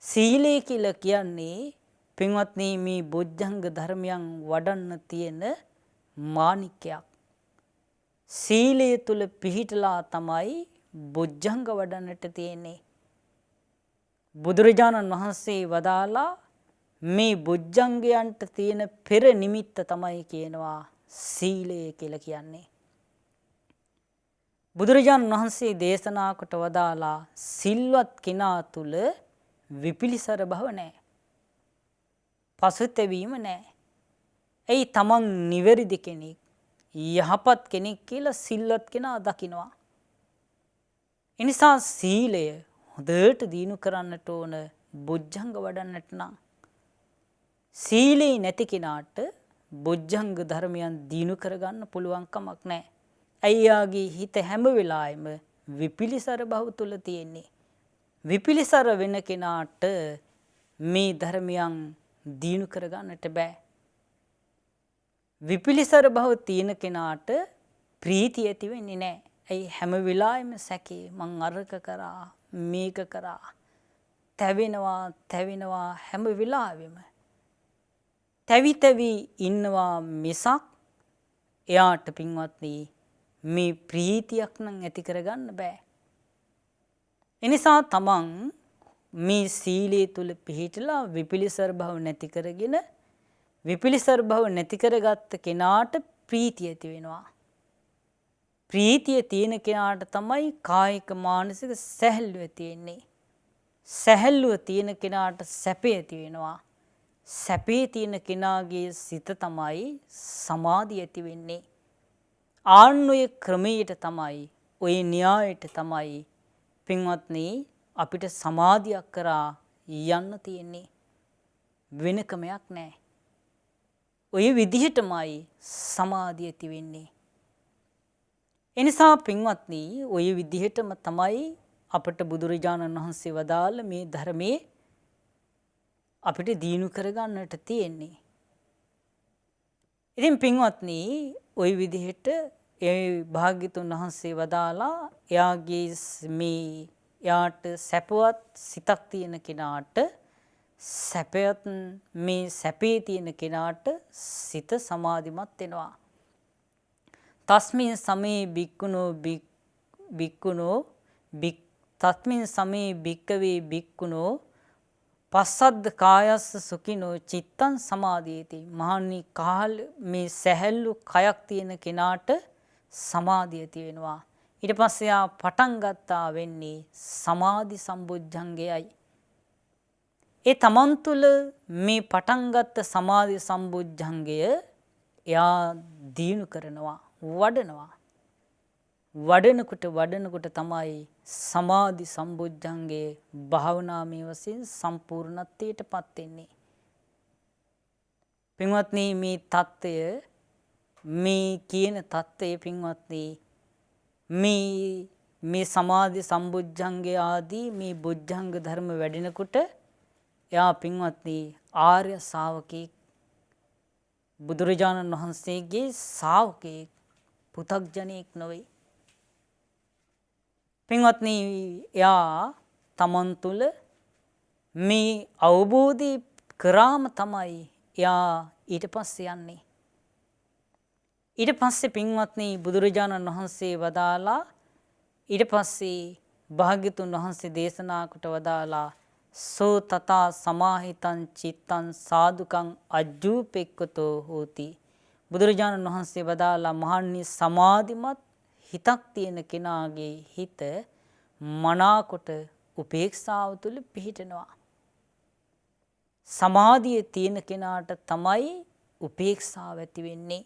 සීලය කියලා කියන්නේ පින්වත්නි මේ බොජ්ජංග ධර්මයන් වඩන්න තියෙන මාණික්කයක්. සීලය තුල පිහිටලා තමයි බොජ්ජංග වඩන්නට තියෙන්නේ. බුදුරජාණන් වහන්සේ වදාලා මේ බොජ්ජංගයන්ට තියෙන පෙර නිමිත්ත තමයි කියනවා සීලය කියලා කියන්නේ. බුදුරජාණන් වහන්සේ දේශනා කොට වදාලා සිල්වත් කෙනා තුල විපිලිසර බව නැහැ. පසුතැවීම නැහැ. එයි තමන් නිවැරදි කෙනෙක්, යහපත් කෙනෙක් කියලා සිල්වත් කෙනා දකිනවා. එනිසා සීලය හොඳට දිනු කරන්නට ඕන බොජ්ජංග වඩන්නට නම්. සීලේ නැති කෙනාට බොජ්ජංග ධර්මයන් දිනු කරගන්න පුළුවන් කමක් නැහැ. අයියාගේ හිත හැම වෙලාවෙම විපිලිසර බව තුල තියෙන්නේ. විපිලිසර වෙන කෙනාට මේ ධර්මයන් දිනු කරගන්නට බෑ. විපිලිසර බව තියෙන කෙනාට ප්‍රීතිය ඇති වෙන්නේ නැහැ. ඇයි හැම වෙලාවෙම සැකේ මං අරක කරා මේක කරා තැවෙනවා හැම වෙලාවෙම තැවි ඉන්නවා මිසක් එයාට පින්වත්නි මේ ප්‍රීතියක් නම් ඇති කරගන්න බෑ. එනිසා තමන් මේ සීලය තුල පිහිටලා විපිලිසර භව නැති කරගෙන විපිලිසර භව නැති කරගත්ත කෙනාට ප්‍රීතිය ඇති වෙනවා. ප්‍රීතිය තියෙන කෙනාට තමයි කායික මානසික සැහැල්ලුව තියෙන්නේ. සැහැල්ලුව තියෙන කෙනාට සැපේ ඇති වෙනවා. සැපේ තියෙන කෙනාගේ සිත තමයි සමාධිය ඇති වෙන්නේ. ආන්නෝය ක්‍රමයට තමයි ඔය න්‍යායට තමයි පින්වත්නි අපිට සමාධියක් කරා යන්න තියෙන්නේ. වෙන ක්‍රමයක් නැහැ. ඔය විදිහටමයි සමාධිය ඇති වෙන්නේ. එනිසා පින්වත්නි ඔය විදිහටම තමයි අපට බුදුරජාණන් වහන්සේ වදාළ මේ ධර්මයේ අපිට දිනු කරගන්නට තියෙන්නේ. ඉතින් පින්වත්නි ওই විදිහට ඒ භාග්‍යතුන් වහන්සේ වදාලා එයාට සැපවත් සිතක් තියෙන කෙනාට සැපයත් මේ සැපේ තියෙන කෙනාට සිත සමාධිමත් වෙනවා. තස්මින් සමේ භික්කවේ භික්කුණෝ පස්සද්ද කායස්ස සුඛිනෝ චිත්තං සමාධියති. මහන්නි මේ සැහැල්ලු කයක් තියෙන කෙනාට සමාධිය ඇති වෙනවා. ඊට පස්සේ ආ පටන් ගත්තා වෙන්නේ සමාධි සම්බුද්ධංගයයි. ඒ තමන් තුළ මේ පටන් ගත්ත සමාධි සම්බුද්ධංගය එයා දිනු කරනවා, වඩනවා. වඩනකොට තමයි සමාධි සම්බුද්ධංගේ භාවනාමය වශයෙන් සම්පූර්ණත්වයට පත් වෙන්නේ. පින්වත්නි මේ தত্ত্বය මේ කියන தত্ত্বය පින්වත්නි මේ සමාධි සම්බුද්ධංගේ ආදී මේ බුද්ධංග ධර්ම වැඩෙනකොට එයා පින්වත්නි ආර්ය ශාවකෙක් බුදුරජාණන් වහන්සේගේ ශාවකෙක් පු탁ජනෙක් නොවේ. පින්වත්නි එයා තමන් තුළ මේ අවබෝධය කරාම තමයි එයා ඊට පස්සේ යන්නේ. ඊට පස්සේ පින්වත්නි බුදුරජාණන් වහන්සේ වදාලා ඊට පස්සේ භාග්‍යතුන් වහන්සේ දේශනා කොට වදාලා සෝ තථා සමාහිතං චිත්තං සාදුකං අජ්ජූපෙක්කතෝ හෝති. බුදුරජාණන් වහන්සේ වදාලා මහන්නි සමාධිමත් හිතක් තියෙන කෙනාගේ හිත මනාකොට උපේක්ෂාව තුළ පිහිටනවා. සමාධිය තියෙන කෙනාට තමයි උපේක්ෂාව ඇති වෙන්නේ.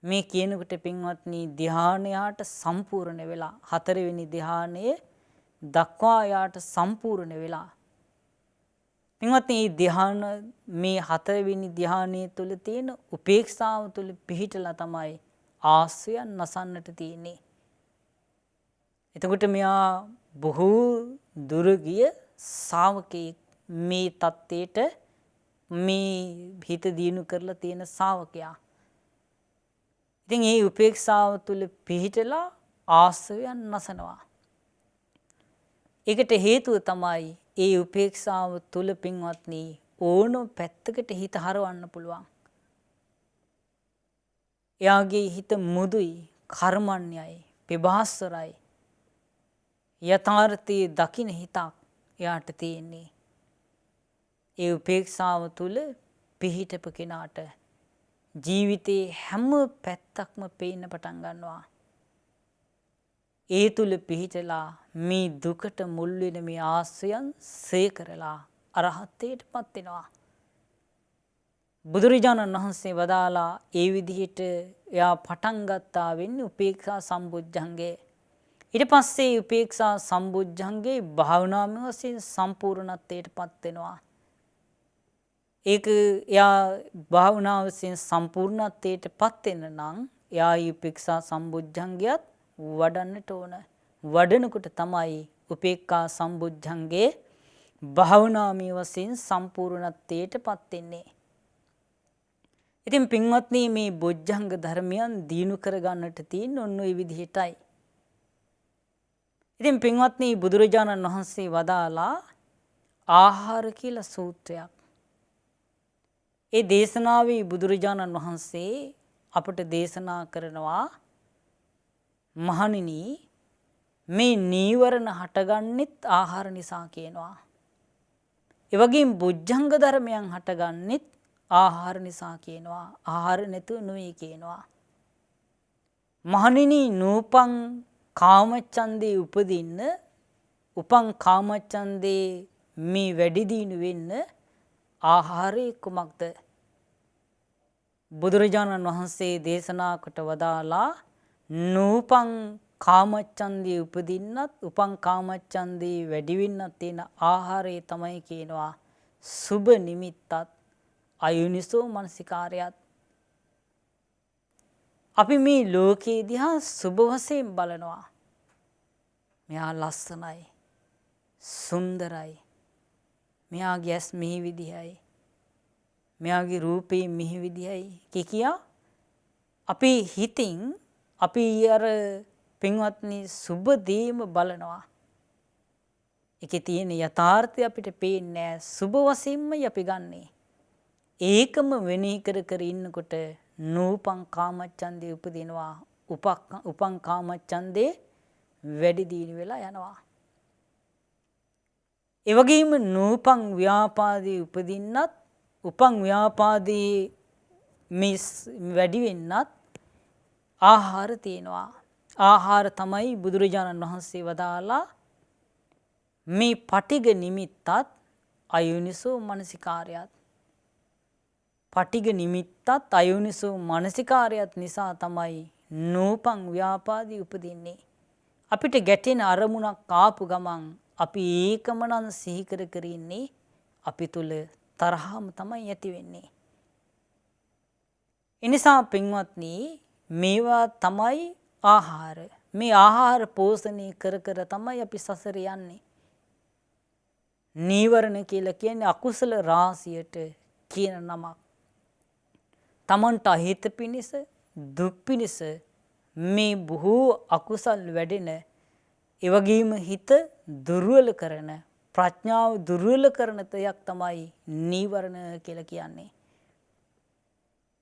මේ කියනකොට පින්වත්නි ධ්‍යානයට සම්පූර්ණ වෙලා හතරවෙනි ධ්‍යානයේ දක්වා යාට සම්පූර්ණ වෙලා පින්වත්නි ධ්‍යාන මේ හතරවෙනි ධ්‍යානයේ තුල තියෙන උපේක්ෂාව තුල පිහිටලා තමයි ආශ්‍රයන් නසන්නට තියෙන්නේ. එතකොට මෙයා බොහෝ දුර ගිය ශාවකෙක් මේ தත්ත්වයට මේ හිත දියුණු කරලා තියෙන ශාවකයා. ඉතින් මේ උපේක්ෂාව තුල පිහිටලා ආශ්‍රයන් නසනවා. ඒකට හේතුව තමයි ඒ උපේක්ෂාව තුල පින්වත්නි ඕනම පැත්තකට හිත හරවන්න පුළුවන්. එයාගේ හිත මුදුයි, කර්මණ්‍යයි, පිපාසරයි. යථාර්ථයේ දකින්න හිතක් එයාට තියෙන්නේ. ඒ උපේක්ෂාව තුල පිහිටපු කෙනාට ජීවිතේ හැම පැත්තක්ම පේන්න පටන් ගන්නවා. ඒ තුල පිහිටලා මේ දුකට මුල් වෙන මේ ආශ්‍රයන් සේ කරලා අරහත්ත්වයටපත් වෙනවා. බුදුරජාණන් වහන්සේ වදාලා ඒ විදිහට එයා පටන් ගත්තා වෙන්නේ උපේක්ෂා සම්බුද්ධංගේ. ඊට පස්සේ උපේක්ෂා සම්බුද්ධංගේ භාවනාමය වශයෙන් සම්පූර්ණත්වයටපත් වෙනවා. ඒක එයා භාවනාවෙන් සම්පූර්ණත්වයටපත් වෙන නම් එයා උපේක්ෂා සම්බුද්ධංගයත් වඩන්නට ඕන. වඩනකොට තමයි උපේක්ඛා සම්බුද්ධංගේ භාවනාමය වශයෙන් සම්පූර්ණත්වයටපත් වෙන්නේ. ඉතින් පින්වත්නි මේ බොජ්ජංග ධර්මයන් දිනු කරගන්නට තියෙන ඔන්න ඔය විදිහටයි. ඉතින් පින්වත්නි බුදුරජාණන් වහන්සේ වදාලා ආහාර කියලා සූත්‍රයක්. ඒ දේශනාවේ බුදුරජාණන් වහන්සේ අපට දේශනා කරනවා මහණෙනි මේ නීවරණ හටගන්නෙත් ආහාර නිසා කියනවා. ඒ වගේම බොජ්ජංග ධර්මයන් හටගන්නෙත් ආහාර නිසා කියනවා. ආහාර නැතුව නෙවෙයි කියනවා. මහණෙනි නූපං කාමච්ඡන්දේ උපදින්න උපං කාමච්ඡන්දේ මේ වැඩි දියුණු වෙන්න ආහාරය කුමක්ද? බුදුරජාණන් වහන්සේ දේශනා කොට වදාලා නූපං කාමච්ඡන්දේ උපදින්නත් උපං කාමච්ඡන්දේ වැඩි වෙන්නත් තියෙන ආහාරය තමයි කියනවා සුබ නිමිත්තත් අයුනිසෝ මනසිකාරයත්. අපි මේ ලෝකේ දිහා සුබ වශයෙන් බලනවා. මෙයා ලස්සනයි, සුන්දරයි. මෙයාගේ ඇස් මිහි විදිහයි. මෙයාගේ රූපේ මිහි විදිහයි කියා අපේ හිතින් අපි අර පින්වත්නි සුබ දේම බලනවා. ඒකේ තියෙන යථාර්ථය අපිට පේන්නේ සුබ වශයෙන්මයි අපි ගන්නෙ. ඒකම වෙණී කර කර ඉන්නකොට නූපං කාමච්ඡන්දේ උපදිනවා. උපං කාමච්ඡන්දේ වැඩි දියුණු වෙලා යනවා. ඒ වගේම නූපං ව්‍යාපාදේ උපදින්නත් උපං ව්‍යාපාදේ මිස් වැඩි වෙන්නත් ආහාර තියෙනවා. ආහාර තමයි බුදුරජාණන් වහන්සේ වදාලා මේ පටිඝ නිමිත්තත් අයෝනිසෝ මනසිකාරයත්. පටිඝ නිමිත්තත් අයෝනිසෝ මනසිකාරයත් නිසා තමයි නූපං ව්‍යාපාදී උපදින්නේ. අපිට ගැටෙන අරමුණක් ආපු ගමන් අපි ඒකම නම් සිහි කර කර ඉන්නේ. අපි තුල තරහම තමයි ඇති වෙන්නේ. එනිසා පින්වත්නි මේවා තමයි ආහාර. මේ ආහාර පෝෂණය කර කර තමයි අපි සසර යන්නේ. නීවරණ කියලා කියන්නේ අකුසල රාශියට කියන නමක්. තමන්ට අහිත පිණිස දුක් පිණිස මේ බොහෝ අකුසල් වැඩෙන ඒ වගේම හිත දුර්වල කරන ප්‍රඥාව දුර්වල කරන තයක් තමයි නීවරණ කියලා කියන්නේ.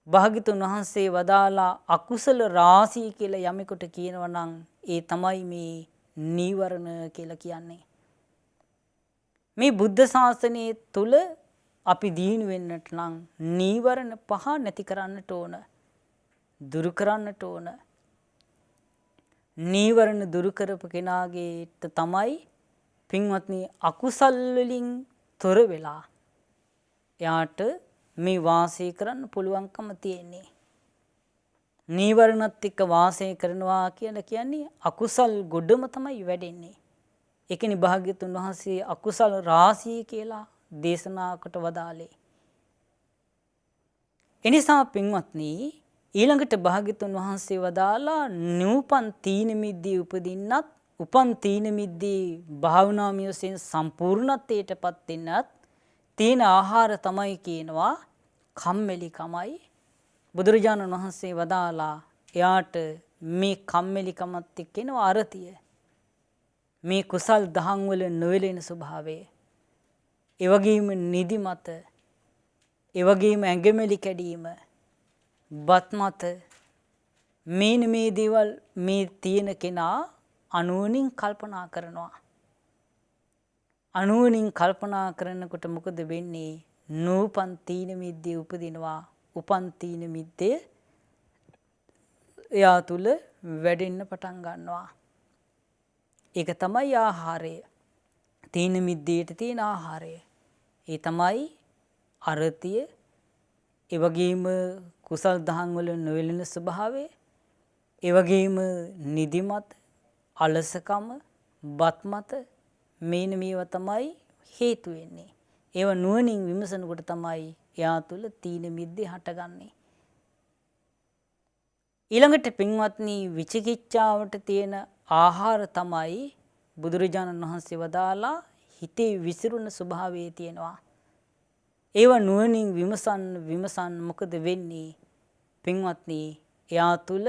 භාග්‍යතුන් වහන්සේ වදාලා අකුසල රාශිය කියලා යමෙකුට කියනවා නම් ඒ තමයි මේ නීවරණ කියලා කියන්නේ. මේ බුද්ධ ශාසනය තුල අපි දිනු වෙන්නට නම් නීවරණ පහ නැති කරන්නට ඕන. දුරු කරන්නට ඕන. නීවරණ දුරු කරපු කෙනාගේට තමයි පින්වත්නි අකුසල් වලින් තොර වෙලා එයාට මේ වාසය කරන්න පුළුවන්කම තියෙන්නේ. නීවරණත් එක්ක වාසය කරනවා කියන්නේ අකුසල් ගොඩම තමයි වැඩෙන්නේ. ඒකනේ භාග්‍යතුන් වහන්සේ අකුසල් රාශිය කියලා දේශනාකට වදාළේ. එනිසා පින්වත්නි ඊළඟට භාග්‍යතුන් වහන්සේ වදාලා නූපන් තීන මිද්දී උපදින්නත් උපන් තීන මිද්දී භාවනාමය වශයෙන් සම්පූර්ණත්වයටපත් වෙන්නත් තීන ආහාර තමයි කියනවා කම්මැලිකමයි. බුදුරජාණන් වහන්සේ වදාලා එයාට මේ කම්මැලිකමත් එක්ක එනවා අරතිය. මේ කුසල් දහම් වල නොවැළෙන ස්වභාවය. ඒ වගේම නිදිමත, ඒ වගේම ඇඟමැලි කැඩීම, බත් මත මේ දේවල් මේ තියෙන කෙනා අනුවණින් කල්පනා කරනවා. අනුවණින් කල්පනා කරනකොට මොකද වෙන්නේ? නූපන් තීන මිද්දේ උපදිනවා. උපන් තීන මිද්දේ එයා තුල වැඩෙන්න පටන් ගන්නවා. ඒක තමයි ආහාරය. තීන මිද්දේට තියෙන ආහාරය. ඒ තමයි අරතිය, ඒ වගේම කුසල් දහම් වල නොවැළෙන ස්වභාවය, ඒ වගේම නිදිමත, අලසකම, බත් මත මේවා තමයි හේතු වෙන්නේ. ඒව නුවණින් විමසනකොට තමයි එයා තුල තීන මිද්දේ හටගන්නේ. ඊළඟට පින්වත්නි විචිකිච්ඡාවට තියෙන ආහාර තමයි බුදුරජාණන් වහන්සේ වදාලා හිතේ විසිරුණ ස්වභාවය තියෙනවා. ඒව නුවණින් විමසන් මොකද වෙන්නේ? පින්වත්නි එයා තුල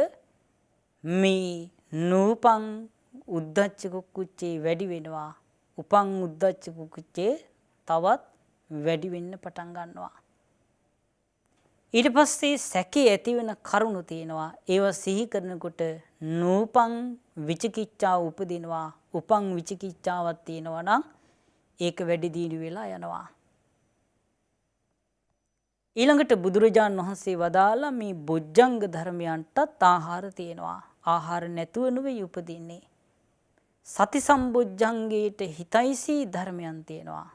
මේ නූපං උද්ධච්ච කුක්කුච්චේ වැඩි වෙනවා. උපං උද්ධච්ච කුක්කුච්චේ තවත් වැඩි වෙන්න පටන් ගන්නවා. ඊට පස්සේ සැකේ ඇති වෙන කරුණු තියෙනවා. ඒව සිහි කරනකොට නූපං විචිකිච්ඡාව උපදිනවා. උපං විචිකිච්ඡාවක් තියෙනවා නම් ඒක වැඩි දියුණු වෙලා යනවා. ඊළඟට බුදුරජාණන් වහන්සේ වදාලා මේ බොජ්ජංග ධර්මයන්ටත් ආහාර තියෙනවා. ආහාර නැතුව නෙවෙයි උපදින්නේ. සති සම්බොජ්ජංගේට හිතයිසී ධර්මයන් තියෙනවා.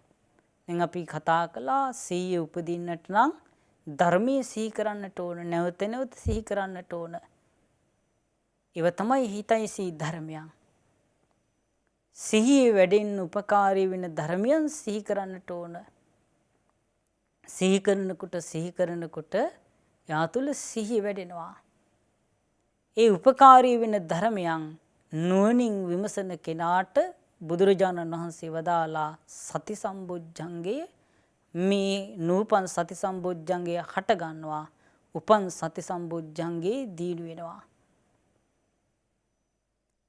දැන් අපි කතා කළා සීය උපදින්නට නම් ධර්මයේ සිහි කරන්නට ඕන, නැවත නැවත සිහි කරන්නට ඕන. ඒව තමයි හිතයිසී ධර්මයන්. සිහියේ වැඩෙන්න උපකාරී වෙන ධර්මයන් සිහි කරන්නට ඕන. සිහි කරනකොට එයා තුළ සිහිය වැඩෙනවා. ඒ උපකාරී වෙන ධර්මයන් නුවණින් විමසන කෙනාට බුදුරජාණන් වහන්සේ වදාලා සති සම්බොජ්ජංගයේ මේ නූපන් සති සම්බොජ්ජංගය හට ගන්නවා. උපන් සති සම්බොජ්ජංගේ දීළු වෙනවා.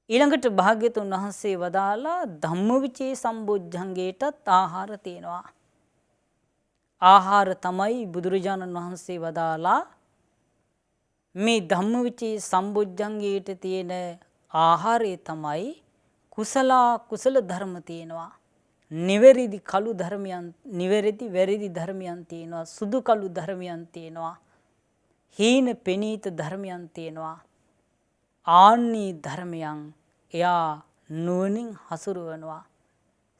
ඊළඟට භාග්‍යතුන් වහන්සේ වදාලා ධම්මවිචේ සම්බොජ්ජංගේටත් ආහාර තියෙනවා. ආහාර තමයි බුදුරජාණන් වහන්සේ වදාලා මේ ධම්මවිචේ සම්බොජ්ජංගයට තියෙන ආහාරය තමයි කුසල ධර්ම තියෙනවා. නිවැරදි කළු ධර්මයන්, නිවැරදි වැරදි ධර්මයන් තියෙනවා. සුදු කළු ධර්මයන් තියෙනවා. හීන පෙනීත ධර්මයන් තියෙනවා. ආන්නී ධර්මයන් එයා නුවණින් හසුරවනවා,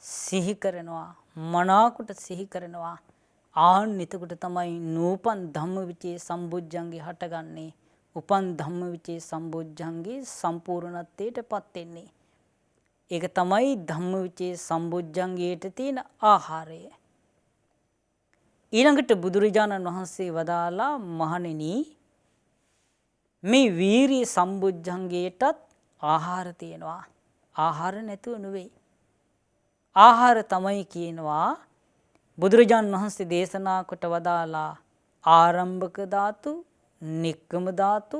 සිහි කරනවා, මනාකොට සිහි කරනවා. ආන් එතකොට තමයි නූපන් ධම්මවිචේ සම්බුද්ධංගේ හටගන්නේ. උපන් ධම්මවිචේ සම්බුද්ධංගේ සම්පූර්ණත්වයටපත් වෙන්නේ. ඒක තමයි ධම්මවිචේ සම්බුද්ධංගයට තියෙන ආහාරය. ඊළඟට බුදුරජාණන් වහන්සේ වදාලා මහණෙනි මේ වීරිය සම්බුද්ධංගයටත් ආහාර තියෙනවා. ආහාර නැතුව නෙවෙයි. ආහාර තමයි කියනවා බුදුරජාණන් වහන්සේ දේශනා කොට වදාලා ආරම්භක ධාතු, නික්කම ධාතු,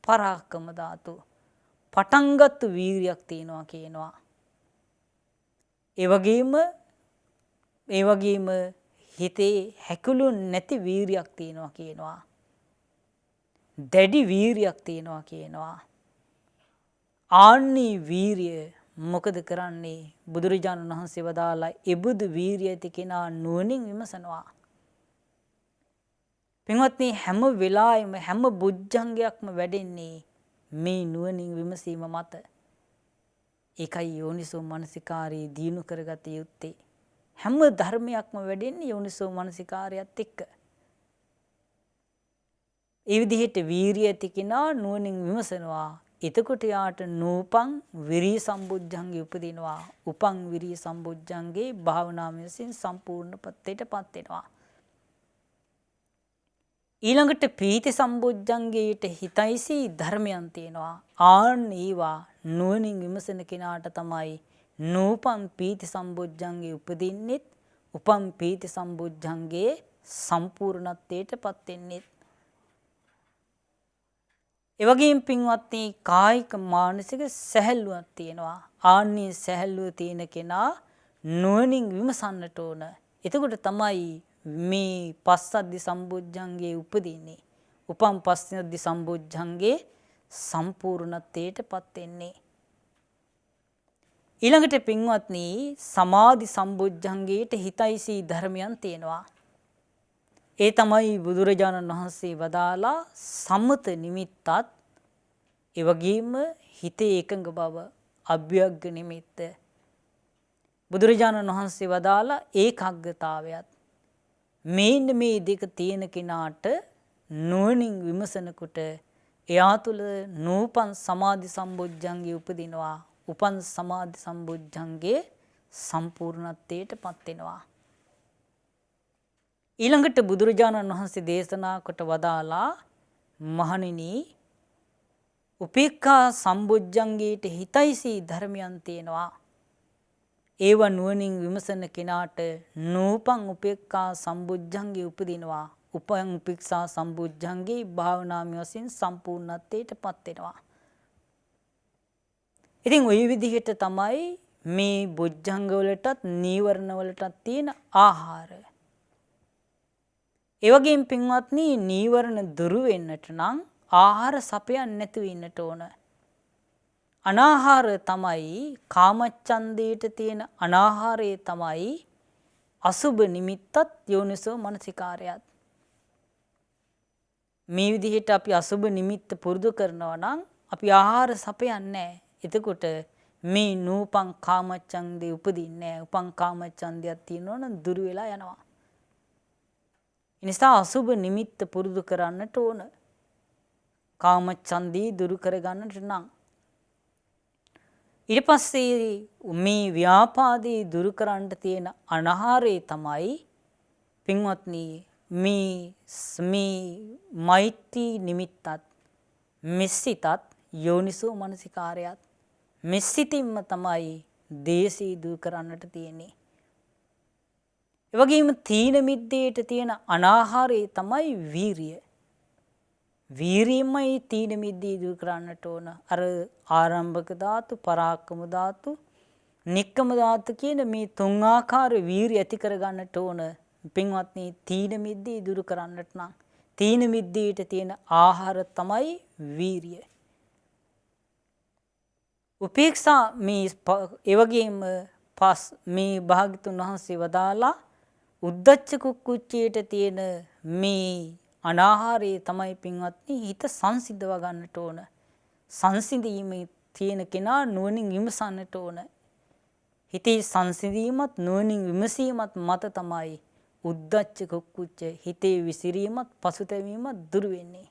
පරාක්කම ධාතු. පටන්ගත් වීරියක් තියෙනවා කියනවා. ඒ වගේම හිතේ හැකුළු නැති වීරියක් තියෙනවා කියනවා. දැඩි වීරියක් තියෙනවා කියනවා. ආන්නී වීරිය මොකද කරන්නේ? බුදුරජාණන් වහන්සේ වදාලා එබඳු වීරිය ඇති කෙනා නුවණින් විමසනවා. පින්වත්නි හැම වෙලාවෙම හැම බුද්ධංගයක්ම වැඩෙන්නේ මේ නුවණින් විමසීම මත. ඒකයි යෝනිසෝ මනසිකාරී දිනු කරගත යුත්තේ. හැම ධර්මයක්ම වැඩෙන්නේ යෝනිසෝ මනසිකාරයත් එක්ක. ඒ විදිහට වීරිය ඇති කෙනා නුවණින් විමසනවා. එතකොට යාට නූපං විරිය සම්බුද්ධංගේ උපදිනවා. උපං විරිය සම්බුද්ධංගේ භාවනාමයසින් සම්පූර්ණ පත්‍යයටපත් වෙනවා. ඊළඟට පීති සම්බුද්ධංගේට හිතයිසි ධර්මයන් තියෙනවා. ආන් ඒවා නුවණින් විමසන කෙනාට තමයි නූපං පීති සම්බුද්ධංගේ උපදින්නෙත් උපං පීති සම්බුද්ධංගේ සම්පූර්ණත්වයටපත් වෙන්නෙත්. එවැගේම පින්වත්නි කායික මානසික සැහැල්ලුවක් තියෙනවා. ආන්නේ සැහැල්ලුව තියෙන කෙනා නුවණින් විමසන්නට ඕන. එතකොට තමයි මේ පස්සද්ධි සම්බුද්ධංගේ උපදින්නේ. උපම් පස්සද්ධි සම්බුද්ධංගේ සම්පූර්ණත්වයටපත් වෙන්නේ. ඊළඟට පින්වත්නි සමාධි සම්බුද්ධංගේට හිතයිසි ධර්මයන් තියෙනවා. ඒ තමයි බුදුරජාණන් වහන්සේ වදාලා සම්මත නිමිත්තත් ඒ වගේම හිතේ එකඟ බව අභ්‍යග්ග නිමිත්ත. බුදුරජාණන් වහන්සේ වදාලා ඒකාග්‍රතාවයත් මේන්න මේ දෙක තියෙන කෙනාට නුවණින් විමසනකොට එයා තුළ නූපන් සමාධි සම්බුද්ධංගේ උපදිනවා. උපන් සමාධි සම්බුද්ධංගේ සම්පූර්ණත්වයටපත් වෙනවා. ඊළඟට බුදුරජාණන් වහන්සේ දේශනා කොට වදාලා මහණෙනි උපේක්ඛා සම්බුද්ධංගේට හිතයිසි ධර්මයන් තියෙනවා. ඒව නුවණින් විමසන කෙනාට නූපං උපේක්ඛා සම්බුද්ධංගේ උපදිනවා. උපං උපේක්ෂා සම්බුද්ධංගේ භාවනාමය වශයෙන් සම්පූර්ණත්වයටපත් වෙනවා. ඉතින් ওই විදිහට තමයි මේ බොජ්ජංග වලටත් නීවරණ වලටත් තියෙන ආහාර. ඒ වගේම පින්වත්නි නීවරණ දුරු වෙන්නට නම් ආහාර සපයන්න නැතුව ඉන්නට ඕන. අනාහාර තමයි කාමච්ඡන්දයට තියෙන අනාහාරය තමයි අසුබ නිමිත්තත් යෝනිසෝ මනසිකාරයත්. මේ විදිහට අපි අසුබ නිමිත්ත පුරුදු කරනවා නම් අපි ආහාර සපයන්නේ නැහැ. එතකොට මේ නූපං කාමච්ඡන්දේ උපදින්නේ නැහැ. උපං කාමච්ඡන්දයක් තියෙනවා නම් දුර වෙලා යනවා. එනිසා අසුබ නිමිත්ත පුරුදු කරන්නට ඕන. කාමච්ඡන්දී දුරු කරගන්නට නම් ඊට පස්සේ මේ ව්‍යාපාදේ දුරු කරන්න තියෙන අනාහාරය තමයි පින්වත්නි මේ මෛත්‍රී නිමිත්තත් මෙසිතත් යෝනිසෝ මනසිකාරයත් මෙසිතින්ම තමයි දේශී දුරු කරන්නට තියෙන්නේ. ඒ වගේම තීන මිද්දේට තියෙන අනාහාරය තමයි වීරිය. වීරියමයි තීන මිද්දේ දුරු කරන්නට ඕන. අර ආරම්භක ධාතු, පරාක්කම ධාතු, නික්කම ධාතු කියන මේ තුන් ආකාර වීරිය ඇති කරගන්නට ඕන. පින්වත්නි තීන මිද්දේ දුරු කරන්නට නම් තීන මිද්දේට තියෙන ආහාර තමයි වීරිය. උපේක්ෂා මේ ඒ වගේම මේ භාග්‍යතුන් වහන්සේ වදාලා උද්දච්ච කුක්කුච්චයට තියෙන මේ අනාහාරයේ තමයි පින්වත්නි හිත සංසිඳව ගන්නට ඕන. සංසිඳීමේ තියෙන කෙනා නුවණින් විමසන්නට ඕන. හිතේ සංසිඳීමත් නුවණින් විමසීමත් මත තමයි උද්දච්ච කුක්කුච්ච හිතේ විසිරීමත් පසුතැවීමත් දුරු වෙන්නේ.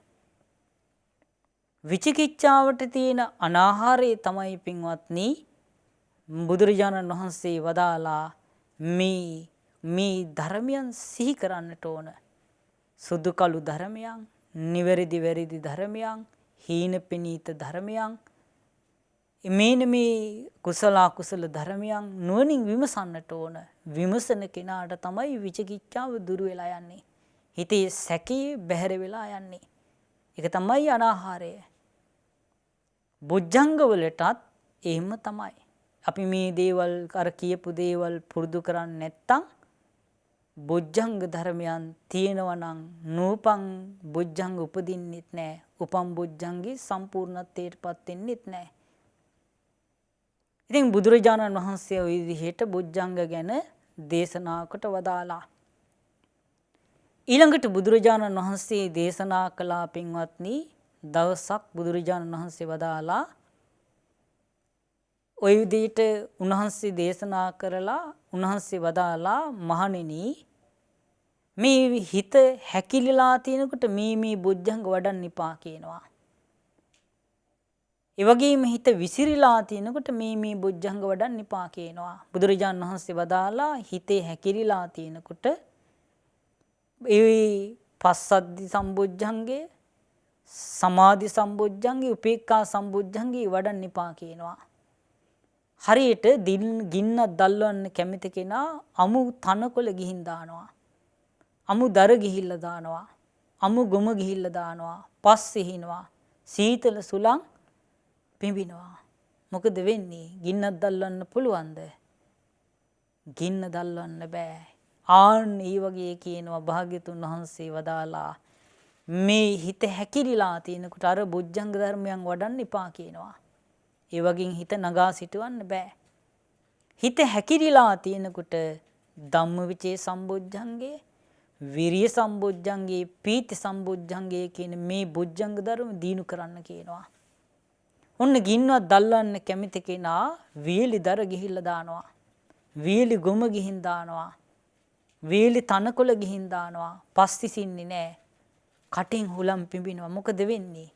විචිකිච්ඡාවට තියෙන අනාහාරය තමයි පින්වත්නි බුදුරජාණන් වහන්සේ වදාලා මේ ධර්මයන් සිහි කරන්නට ඕන. සුදු කළු ධර්මයන්, නිවැරදි වැරදි ධර්මයන්, හීන පිනීත ධර්මයන්, මේ කුසල අකුසල ධර්මයන් නුවණින් විමසන්නට ඕන. විමසන කෙනාට තමයි විචිකිච්ඡාව දුරු වෙලා යන්නේ. හිතේ සැකේ බැහැර වෙලා යන්නේ. ඒක තමයි අනාහාරය. බොජ්ජංග වලටත් එහෙම තමයි. අපි මේ දේවල් අර කියපු දේවල් පුරුදු කරන්නේ නැත්තම් බොජ්ජංග ධර්මයන් තියෙනවා නම් නූපං බොජ්ජංග උපදින්නෙත් නැහැ. උපම් බොජ්ජංගේ සම්පූර්ණත්වයටපත් වෙන්නෙත් නැහැ. ඉතින් බුදුරජාණන් වහන්සේ ওই විදිහට බොජ්ජංග ගැන දේශනාවකට වදාලා. ඊළඟට බුදුරජාණන් වහන්සේ දේශනා කළා පින්වත්නි දවසක් බුදුරජාණන් වහන්සේ වදාලා ওই විදිහට උන්වහන්සේ දේශනා කරලා උන්වහන්සේ වදාලා මහණෙනි මේ හිත හැකිලිලා තියෙනකොට මේ බොජ්ජංග වඩන්න එපා කියනවා. ඒ වගේම හිත විසිරීලා තියෙනකොට මේ බොජ්ජංග වඩන්න එපා කියනවා. බුදුරජාණන් වහන්සේ වදාලා හිතේ හැකිලිලා තියෙනකොට ඒ පස්සද්ධි සම්බොජ්ජංගේ, සමාධි සම්බොජ්ජංගේ, උපේක්ඛා සම්බොජ්ජංගේ වඩන්න එපා කියනවා. හරියට ගින්නක් දැල්වන්න කැමති කෙනා අමු තනකොළ ගිහින් දානවා. අමු දර ගිහිල්ලා දානවා. අමු ගොම ගිහිල්ලා දානවා. පස් සිහිනවා. සීතල සුළං පිඹිනවා. මොකද වෙන්නේ? ගින්නක් දැල්වන්න පුළුවන්ද? ගින්න දැල්වන්න බෑ. ආන් ඒ වගේ කියනවා භාග්‍යතුන් වහන්සේ වදාලා මේ හිත හැකිලිලා තියෙනකොට අර බොජ්ජංග ධර්මයන් වඩන්න එපා කියනවා. ඒ වගේ හිත නගා සිටවන්න බෑ. හිත හැකිලිලා තියෙනකොට ධම්මවිචේ සම්බොජ්ජංගේ, විරිය සම්බොජ්ජංගේ, පීති සම්බොජ්ජංගේ කියන මේ බොජ්ජංග ධර්ම දීනු කරන්න කියනවා. ඔන්න ගින්නවත් දැල්වන්න කැමති කෙනා වීලි දර ගිහිල්ලා දානවා. වීලි ගොම ගිහින් දානවා. වීලි තනකොළ ගිහින් දානවා. පස්තිසින්නේ නැහැ. කටින් හුලම් පිඹිනවා. මොකද වෙන්නේ?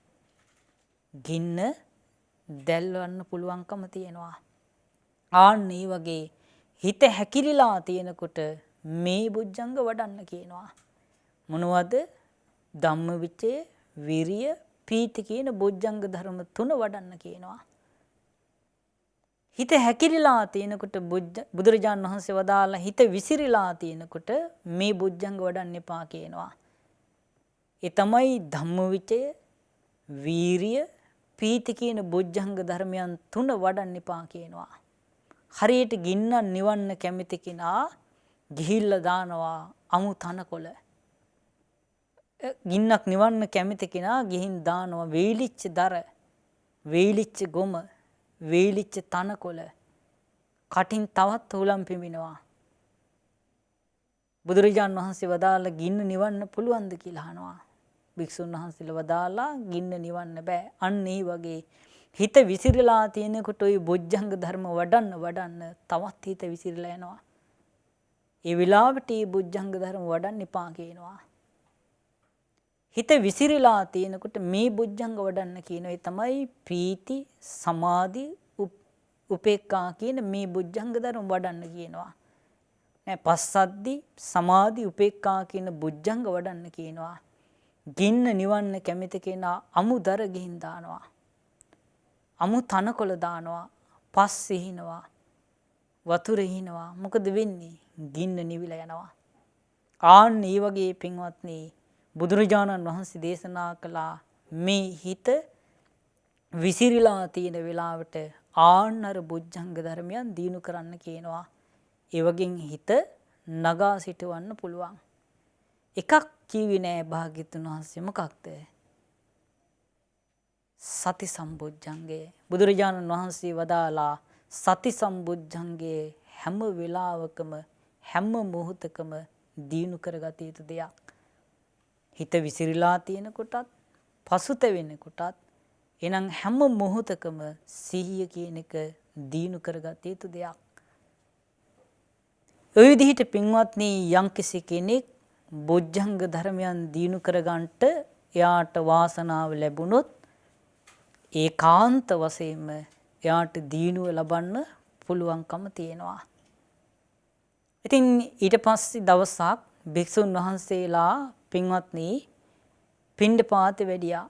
ගින්න දැල්වන්න පුළුවන්කම තියෙනවා. ආන්න ඒ වගේ හිත හැකිලිලා තියෙනකොට මේ බොජ්ජංග වඩන්න කියනවා. මොනවද? ධම්මවිචය, විරිය, පීති කියන බොජ්ජංග ධර්ම 3 වඩන්න කියනවා. හිත හැකිලිලා තියෙනකොට බුදුරජාණන් වහන්සේ වදාලා හිත විසිරීලා තියෙනකොට මේ බොජ්ජංග වඩන්න එපා කියනවා. ඒ තමයි ධම්මවිචය, වීරිය, පීති කියන බොජ්ජංග ධර්මයන් 3 වඩන්න එපා කියනවා. හරියට ගින්න නිවන්න කැමති කෙනා ගිහිල්ලා දානවා අමු තනකොළ. ගින්නක් නිවන්න කැමති කෙනා ගිහින් දානවා වේලිච්ච දර, වේලිච්ච ගොම, වේලිච්ච තනකොළ. කටින් තවත් හුලම් පිඹිනවා. බුදුරජාණන් වහන්සේ වදාලා ගින්න නිවන්න පුළුවන්ද කියලා අහනවා. භික්ෂුන් වහන්සේලා වදාලා ගින්න නිවන්න බෑ. අන්න ඒ වගේ හිත විසිරීලා තියෙනකොට ওই බොජ්ජංග ධර්ම වඩන්න තවත් හිත විසිරීලා යනවා. ඒ විලාවට මේ බොජ්ජංග ධර්ම වඩන්න එපා කියනවා. හිත විසිරීලා තියෙනකොට මේ බොජ්ජංග වඩන්න කියනවා. ඒ තමයි ප්‍රීති, සමාධි, උපේක්ඛා කියන මේ බොජ්ජංග ධර්ම වඩන්න කියනවා. පස්සද්ධි, සමාධි, උපේක්ඛා කියන බොජ්ජංග වඩන්න කියනවා. ගින්න නිවන්න කැමති කෙනා අමුදර ගිහින් දානවා. අමු තනකොළ දානවා. පස් සිහිනවා. වතුර හිනවා. මොකද වෙන්නේ? ගින්න නිවිලා යනවා. ආන්න ඒ වගේ පින්වත්නි බුදුරජාණන් වහන්සේ දේශනා කළා මේ හිත විසිරීලා තියෙන වෙලාවට ආන්නර බොජ්ජංග ධර්මයන් දීනු කරන්න කියනවා. ඒ වගේ හිත නගා සිටවන්න පුළුවන්. එකක් කිව්වේ නෑ භාග්‍යතුන් වහන්සේ. මොකක්ද? සති සම්බොජ්ජංගේ. බුදුරජාණන් වහන්සේ වදාලා සති සම්බොජ්ජංගේ හැම වෙලාවකම හැම මොහොතකම දීනු කරගත යුතු දෙයක්. හිත විසිරීලා තියෙන කොටත් පසුතැවෙන කොටත් එනම් හැම මොහොතකම සිහිය කියන එක දීනු කරගත යුතු දෙයක්. ඔය විදිහට පින්වත්නි යම්කිසි කෙනෙක් බොජ්ජංග ධර්මයන් දිනු කරගන්නට එයාට වාසනාව ලැබුණොත් ඒකාන්ත වශයෙන්ම එයාට දිනුව ලබන්න පුළුවන්කම තියෙනවා. ඉතින් ඊට පස්සේ දවසක් භික්ෂුන් වහන්සේලා පින්වත්නි පිණ්ඩපාතේ වැඩියා.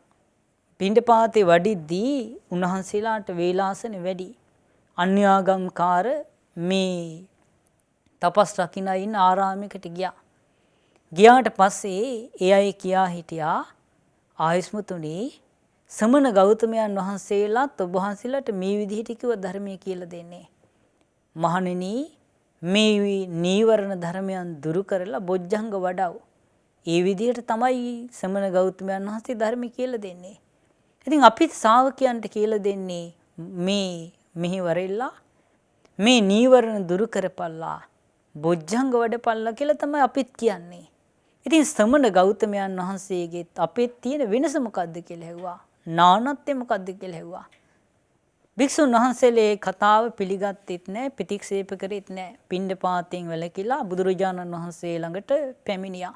පිණ්ඩපාතේ වඩිද්දී උන්වහන්සේලාට වේලාසන වැඩි. අන්‍යාගම්කාර මේ තපස් රකින්න ඉන්න ආරාමයකට ගියා. ගියාට පස්සේ ඒ අය කියා හිටියා ආයස්මතුනි සමන ගෞතමයන් වහන්සේලාත් ඔබ වහන්සේලාට මේ විදිහට කිව්ව ධර්මයේ කියලා දෙන්නේ. මහණෙනි මේ නීවරණ ධර්මයන් දුරු කරලා බොජ්ජංග වඩව. ඒ විදිහට තමයි සමන ගෞතමයන් වහන්සේ ධර්ම කියලා දෙන්නේ. ඉතින් අපිත් ශ්‍රාවකයන්ට කියලා දෙන්නේ මේ මෙහිවරෙල්ලා මේ නීවරණ දුරු කරපල්ලා බොජ්ජංග වඩපල්ලා කියලා තමයි අපිත් කියන්නේ. ඉතින් සමන ගෞතමයන් වහන්සේගෙත් අපිත් තියෙන වෙනස මොකද්ද කියලා ඇහුවා. නානත්වය මොකද්ද කියලා ඇහුවා. භික්ෂුන් වහන්සේලා කතාව පිළිගත්තෙත් නැහැ, ප්‍රතික්ෂේප කරෙත් නැහැ. පිණ්ඩපාතයෙන් වැළකීලා බුදුරජාණන් වහන්සේ ළඟට පැමිණියා.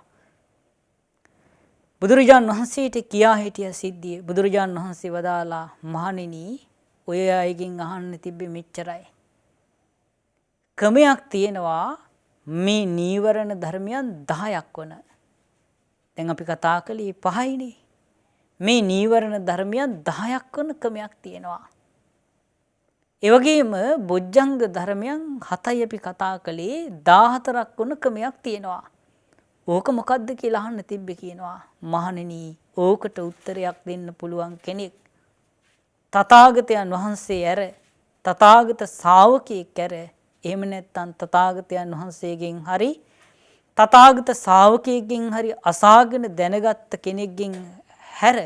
බුදුරජාණන් වහන්සේට කියා හිටිය සිද්ධිය බුදුරජාණන් වහන්සේ වදාලා මහණෙනි ඔය අයගෙන් අහන්න තිබ්බේ මෙච්චරයි. ක්‍රමයක් තියෙනවා මේ නීවරණ ධර්මයන් 10ක් වන. දැන් අපි කතා කළේ 5යිනේ. මේ නීවරණ ධර්මයන් 10ක් වන ක්‍රමයක් තියෙනවා. ඒ වගේම බොජ්ජංග ධර්මයන් 7යි අපි කතා කළේ 14ක් වන ක්‍රමයක් තියෙනවා. ඕක මොකද්ද කියලා අහන්න තිබ්බේ කියනවා. මහණෙනි ඕකට උත්තරයක් දෙන්න පුළුවන් කෙනෙක් තථාගතයන් වහන්සේ ඇර තථාගත ශ්‍රාවකයෙක් ඇර එහෙම නැත්නම් තථාගතයන් වහන්සේගෙන් හරි තථාගත ශ්‍රාවකයෙක්ගෙන් හරි අසාගෙන දැනගත්ත කෙනෙක්ගෙන් හැර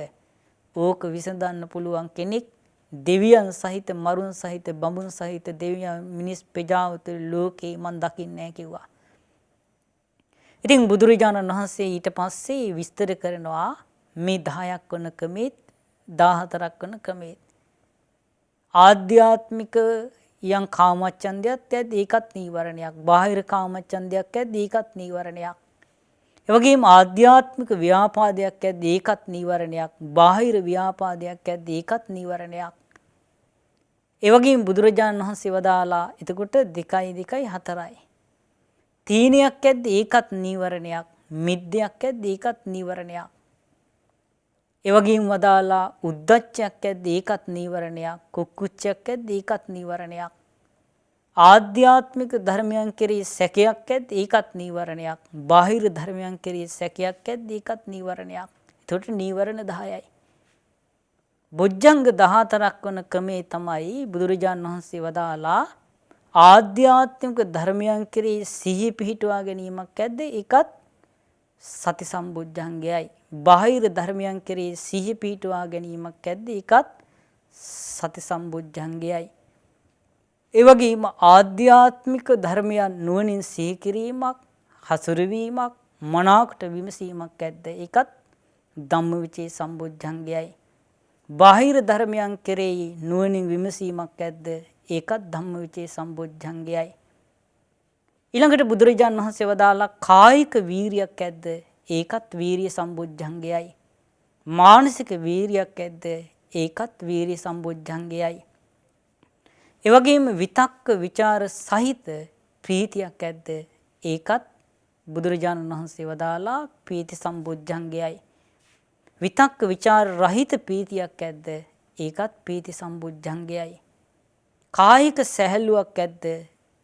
ඕක විසඳන්න පුළුවන් කෙනෙක් දෙවියන් සහිත මරුන් සහිත බඹුන් සහිත දෙවියන් මිනිස් ප්‍රජාවතුන් ලෝකේ මන් දකින්නේ නැහැ කිව්වා. ඉතින් බුදුරජාණන් වහන්සේ ඊට පස්සේ විස්තර කරනවා මේ 10ක් වන ක්‍රමෙත් 14ක් වන ක්‍රමෙත් ආධ්‍යාත්මික යම් කාමච්ඡන්දයක් ඇද්ද ඒකත් නීවරණයක්. බාහිර කාමච්ඡන්දයක් ඇද්ද ඒකත් නීවරණයක්. ඒ වගේම ආධ්‍යාත්මික ව්‍යාපාදයක් ඇද්ද ඒකත් නීවරණයක්. බාහිර ව්‍යාපාදයක් ඇද්ද ඒකත් නීවරණයක්. ඒ වගේම බුදුරජාණන් වහන්සේ වදාලා එතකොට 2 2 4යි. තීනයක් ඇද්ද ඒකත් නීවරණයක්. මිද්දයක් ඇද්ද ඒකත් නීවරණයක්. ඒ වගේම වදාලා උද්ධච්චයක් ඇද්ද ඒකත් නීවරණයක්. කුක්කුච්චයක් ඇද්ද ඒකත් නීවරණයක්. ආධ්‍යාත්මික ධර්මයන් කෙරෙහි සැකයක් ඇද්ද ඒකත් නීවරණයක්. බාහිර ධර්මයන් කෙරෙහි සැකයක් ඇද්ද ඒකත් නීවරණයක්. එතකොට නීවරණ 10යි. බොජ්ජංග 14ක් වන ක්‍රමේ තමයි බුදුරජාණන් වහන්සේ වදාලා ආධ්‍යාත්මික ධර්මයන් කෙරෙහි සිහි පිහිටුවා ගැනීමක් ඇද්ද ඒකත් සති සම්බොජ්ජංගයයි. බාහිර ධර්මයන් කෙරෙහි සිහි පිහිටුවා ගැනීමක් ඇද්ද ඒකත් සති සම්බොජ්ජංගයයි. ඒ වගේම ආධ්‍යාත්මික ධර්මයන් නුවණින් සිහි කිරීමක්, හසුරුවීමක්, මනාකොට විමසීමක් ඇද්ද ඒකත් ධම්මවිචේ සම්බොජ්ජංගයයි. බාහිර ධර්මයන් කෙරෙහි නුවණින් විමසීමක් ඇද්ද ඒකත් ධම්මවිචේ සම්බොජ්ජංගයයි. ඊළඟට බුදුරජාණන් වහන්සේ වදාලා කායික වීරියක් ඇද්ද ඒකත් වීරිය සම්බොජ්ජංගයයි. මානසික වීරියක් ඇද්ද ඒකත් වීරිය සම්බොජ්ජංගයයි. ඒ වගේම විතක්ක ਵਿਚාර සහිත ප්‍රීතියක් ඇද්ද ඒකත් බුදුරජාණන් වහන්සේ වදාලා ප්‍රීති සම්බොජ්ජංගයයි. විතක්ක ਵਿਚාර රහිත ප්‍රීතියක් ඇද්ද ඒකත් ප්‍රීති සම්බොජ්ජංගයයි. කායික සැහැල්ලුවක් ඇද්ද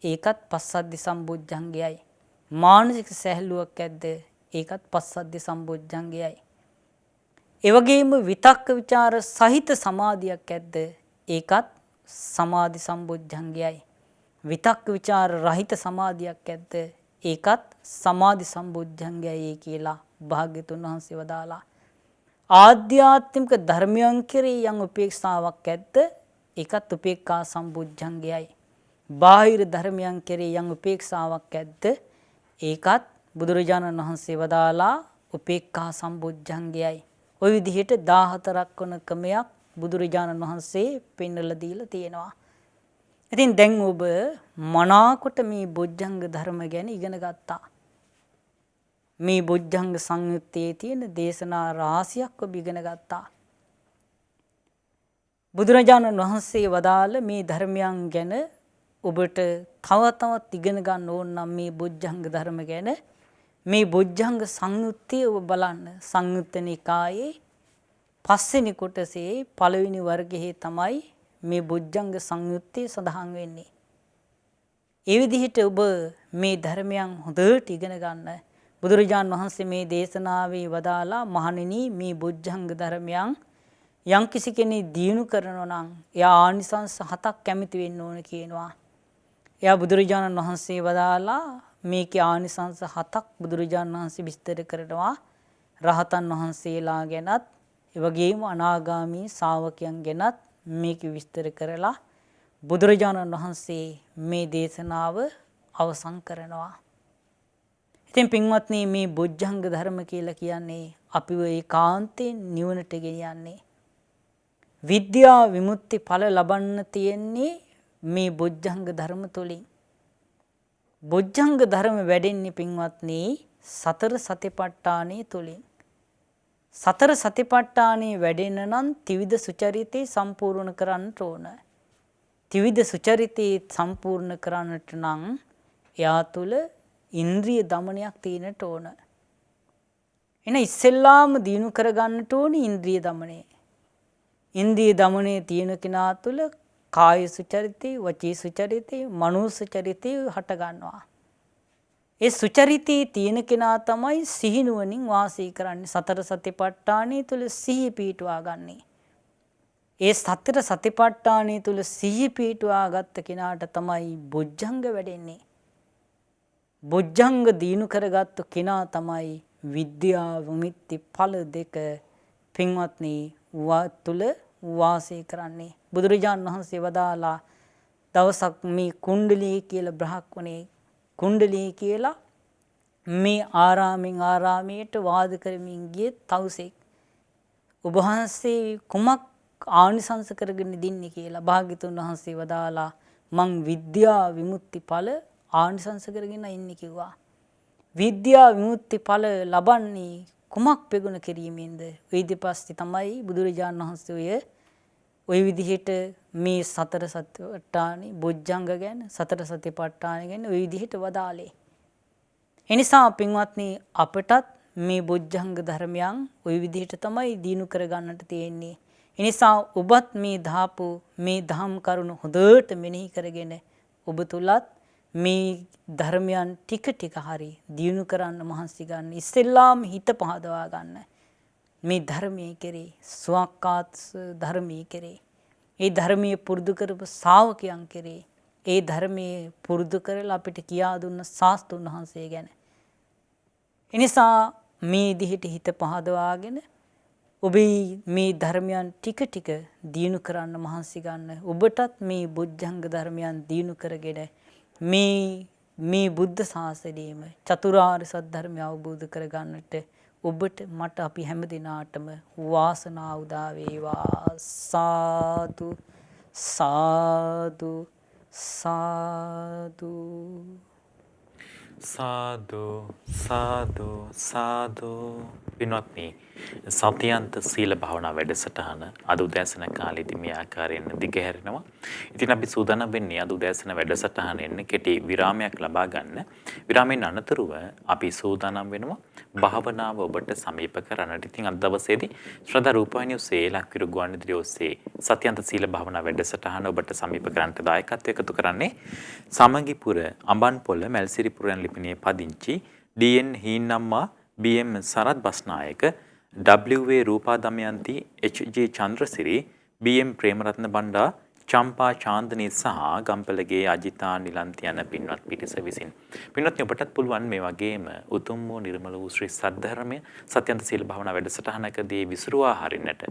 ඒකත් පස්සද්ධි සම්බොජ්ජංගයයි. මානසික සැහැල්ලුවක් ඇද්ද ඒකත් පස්සද්ධි සම්බොජ්ජංගයයි. ඒ වගේම විතක්ක ਵਿਚාර සහිත සමාධියක් ඇද්ද ඒකත් සමාධි සම්බොජ්ජංගයයි. විතක්ක ਵਿਚාර රහිත සමාධියක් ඇද්ද ඒකත් සමාධි සම්බොජ්ජංගයයි කියලා භාග්‍යතුන් වහන්සේ වදාලා. ආධ්‍යාත්මික ධර්මයන් කෙරෙහි යම් උපේක්ෂාවක් ඇද්ද ඒකත් උපේක්ඛා සම්බොජ්ජංගයයි. බාහිර ධර්මයන් කෙරෙහි යම් උපේක්ෂාවක් ඇද්ද ඒකත් බුදුරජාණන් වහන්සේ වදාලා උපේක්ඛා සම්බොජ්ජංගයයි. ওই විදිහට 14ක් වන ක්‍රමයක් බුදුරජාණන් වහන්සේ පෙන්වලා දීලා තියෙනවා. ඉතින් දැන් ඔබ මනාකොට මේ බොජ්ජංග ධර්ම ගැන ඉගෙන ගත්තා. මේ බොජ්ජංග සංයුත්තේ තියෙන දේශනා රාශියක් ඔබ ඉගෙන ගත්තා. බුදුරජාණන් වහන්සේ වදාළ මේ ධර්මයන් ගැන ඔබට තව තවත් ඉගෙන ගන්න ඕන නම් මේ බොජ්ජංග ධර්ම ගැන මේ බොජ්ජංග සංයුත්තේ ඔබ බලන්න. සංයුත්ත නිකායේ පස්වෙනි කොටසේ පළවෙනි වර්ගයේ තමයි මේ බොජ්ජංග සංයුත්තේ සඳහන් වෙන්නේ. ඒ විදිහට ඔබ මේ ධර්මයන් හොඳට ඉගෙන ගන්න. බුදුරජාණන් වහන්සේ මේ දේශනාවේ වදාලා මහණෙනි මේ බොජ්ජංග ධර්මයන් යම් කිසි කෙනෙක් දියුණු කරනවා නම් එයා ආනිසංස 7ක් කැමති වෙන්න ඕන කියනවා. එයා බුදුරජාණන් වහන්සේ වදාලා මේකේ ආනිසංස 7ක් බුදුරජාණන් වහන්සේ විස්තර කරනවා. රහතන් වහන්සේලා ගැනත් ඒ වගේම අනාගාමී ශ්‍රාවකයන් ගැනත් මේක විස්තර කරලා බුදුරජාණන් වහන්සේ මේ දේශනාව අවසන් කරනවා. ඉතින් පින්වත්නි මේ බොජ්ජංග ධර්ම කියලා කියන්නේ අපිව ඒකාන්තයෙන් නිවනට ගෙනියන්නේ. විද්‍යා විමුක්ති ඵල ලබන්න තියෙන්නේ මේ බොජ්ජංග ධර්ම තුලින්. බොජ්ජංග ධර්ම වැඩෙන්නේ පින්වත්නි සතර සතිපට්ඨානයේ තුලින්. සතර සතිපට්ඨානයේ වැඩෙන්න නම් ත්‍රිවිධ සුචරිතේ සම්පූර්ණ කරන්නට ඕන. ත්‍රිවිධ සුචරිතේ සම්පූර්ණ කරන්නට නම් එයා තුල ඉන්ද්‍රිය දමනයක් තියෙන්නට ඕන. එන ඉස්සෙල්ලාම දිනු කරගන්නට ඕන ඉන්ද්‍රිය දමනය. ඉන්ද්‍රිය දමනයේ තියෙන කෙනා තුල කාය සුචරිතේ, වචී සුචරිතේ, මනෝ සුචරිතේ හට ගන්නවා. ඒ සුචරිතේ තියෙන කෙනා තමයි සිහිනුවණින් වාසය කරන්නේ. සතර සතිපට්ඨානයේ තුල සිහිය පිහිටුවා ගන්නේ. ඒ සතර සතිපට්ඨානයේ තුල සිහිය පිහිටුවා ගත්ත කෙනාට තමයි බොජ්ජංග වැඩෙන්නේ. බොජ්ජංග දීනු කරගත්තු කෙනා තමයි විද්‍යා විමුක්ති ඵල දෙක පින්වත්නි තුල වාසය කරන්නේ. බුදුරජාණන් වහන්සේ වදාලා දවසක් මේ කුණ්ඩලී කියලා බ්‍රහ්මණේ කුණ්ඩලී කියලා මේ ආරාමෙන් ආරාමයට වාද කරමින් ගිය තවුසෙක් ඔබ වහන්සේ කුමක් ආනිසංස කරගෙන දින්නේ කියලා භාග්‍යතුන් වහන්සේ වදාලා මං විද්‍යා විමුක්ති ඵල ආනිසංස කරගෙන ඉන්නේ කිව්වා. විද්‍යා විමුක්ති ඵල ලබන්නේ කුමක් ප්‍රගුණ කිරීමෙන්ද? ඊට පස්සේ තමයි බුදුරජාණන් වහන්සේ ඔය විදිහට මේ සතර සතිපට්ඨානෙ බොජ්ජංග ගැන සතර සතිපට්ඨාන ගැන ඔය විදිහට වදාලේ. එනිසා පින්වත්නි අපටත් මේ බොජ්ජංග ධර්මයන් ඔය විදිහට තමයි දිනු කරගන්නට තියෙන්නේ. එනිසා ඔබත් මේ දාපු මේ ධම් කරුණ හොඳට මෙනෙහි කරගෙන ඔබ තුලත් මේ ධර්මයන් ටික ටික හරි දිනු කරන්න මහන්සි ගන්න. ඉස්සෙල්ලාම හිත පහදවා ගන්න. මේ ධර්මයේ කෙරේ ස්වකාත් ධර්මයේ කෙරේ ඒ ධර්මයේ පුරුදු කරපු ශ්‍රාවකයන් කෙරේ ඒ ධර්මයේ පුරුදු කරලා අපිට කියා දුන්න ශාස්ත්‍රඥ වහන්සේ ගැන. එනිසා මේ දිහිට හිත පහදවාගෙන ඔබේ මේ ධර්මයන් ටික ටික දිනු කරන්න මහන්සි ගන්න. ඔබටත් මේ බොජ්ජංග ධර්මයන් දිනු කරගෙන මේ බුද්ධ ශාසනයේම චතුරාර්ය සත්‍ය ධර්මය අවබෝධ කරගන්නට ඔබට මට අපි හැම දිනාටම වාසනාව උදා වේවා. සාදු සාදු සාදු සාදු සාදු සාදු. පින්වත්නි සත්‍යන්ත සීල භාවනා වැඩසටහන අද උදෑසන කාලේදී මේ ආකාරයෙන් දිගහැරෙනවා. ඉතින් අපි සූදානම් වෙන්නේ අද උදෑසන වැඩසටහනෙන් කෙටි විරාමයක් ලබා ගන්න. විරාමයෙන් අනතුරුව අපි සූදානම් වෙනවා භාවනාව ඔබට සමීප කරන්නට. ඉතින් අද දවසේදී ශ්‍රද්ධා රූපවාහිනිය ඔස්සේ ලක්විරු ගුවන්විදුලිය ඔස්සේ සත්‍යන්ත සීල භාවනා වැඩසටහන ඔබට සමීප කරන්නට දායකත්වය එකතු කරන්නේ සමගිපුර අඹන්පොළ මැල්සිරිපුර යන ලිපිණියේ පදිංචි ඩී.එන්. හීනම්මා, බී.එම්. සරත් බස්නායක, W.A. රූපා දමයන්ති, H.G. චන්ද්‍රසිරි, B.M. ප්‍රේමරත්න බණ්ඩා, චම්පා චාන්දනී සහ ගම්පලගේ අජිතා නිලන්ති යන පින්වත් පිරිස විසින්. පින්වත්නි ඔබටත් පුළුවන් මේ වගේම උතුම් වූ නිර්මල වූ ශ්‍රී සද්ධර්මය සත්‍යන්ත සීල භාවනා වැඩසටහනකදී විසුරුවා හරින්නට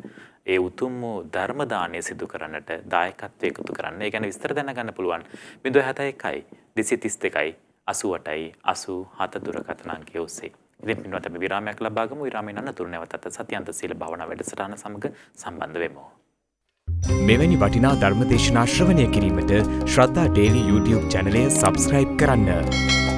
ඒ උතුම් වූ ධර්ම දානය සිදු කරන්නට දායකත්වය එකතු කරන්න. ඒ ගැන විස්තර දැනගන්න පුළුවන් 071 232 88 87 දුරකථන අංකය ඔස්සේ. ඉතින් පින්වත් අපි විරාමයක් ලබා ගමු. විරාමයෙන් අනතුරු නැවතත් සත්‍යන්ත සීල භාවනා වැඩසටහන සමග සම්බන්ධ වෙමු. මෙවැනි වටිනා ධර්මදේශනා ශ්‍රවණය කිරීමට ශ්‍රද්ධා ඩේලි YouTube චැනලය සබස්ක්‍රයිබ් කරන්න.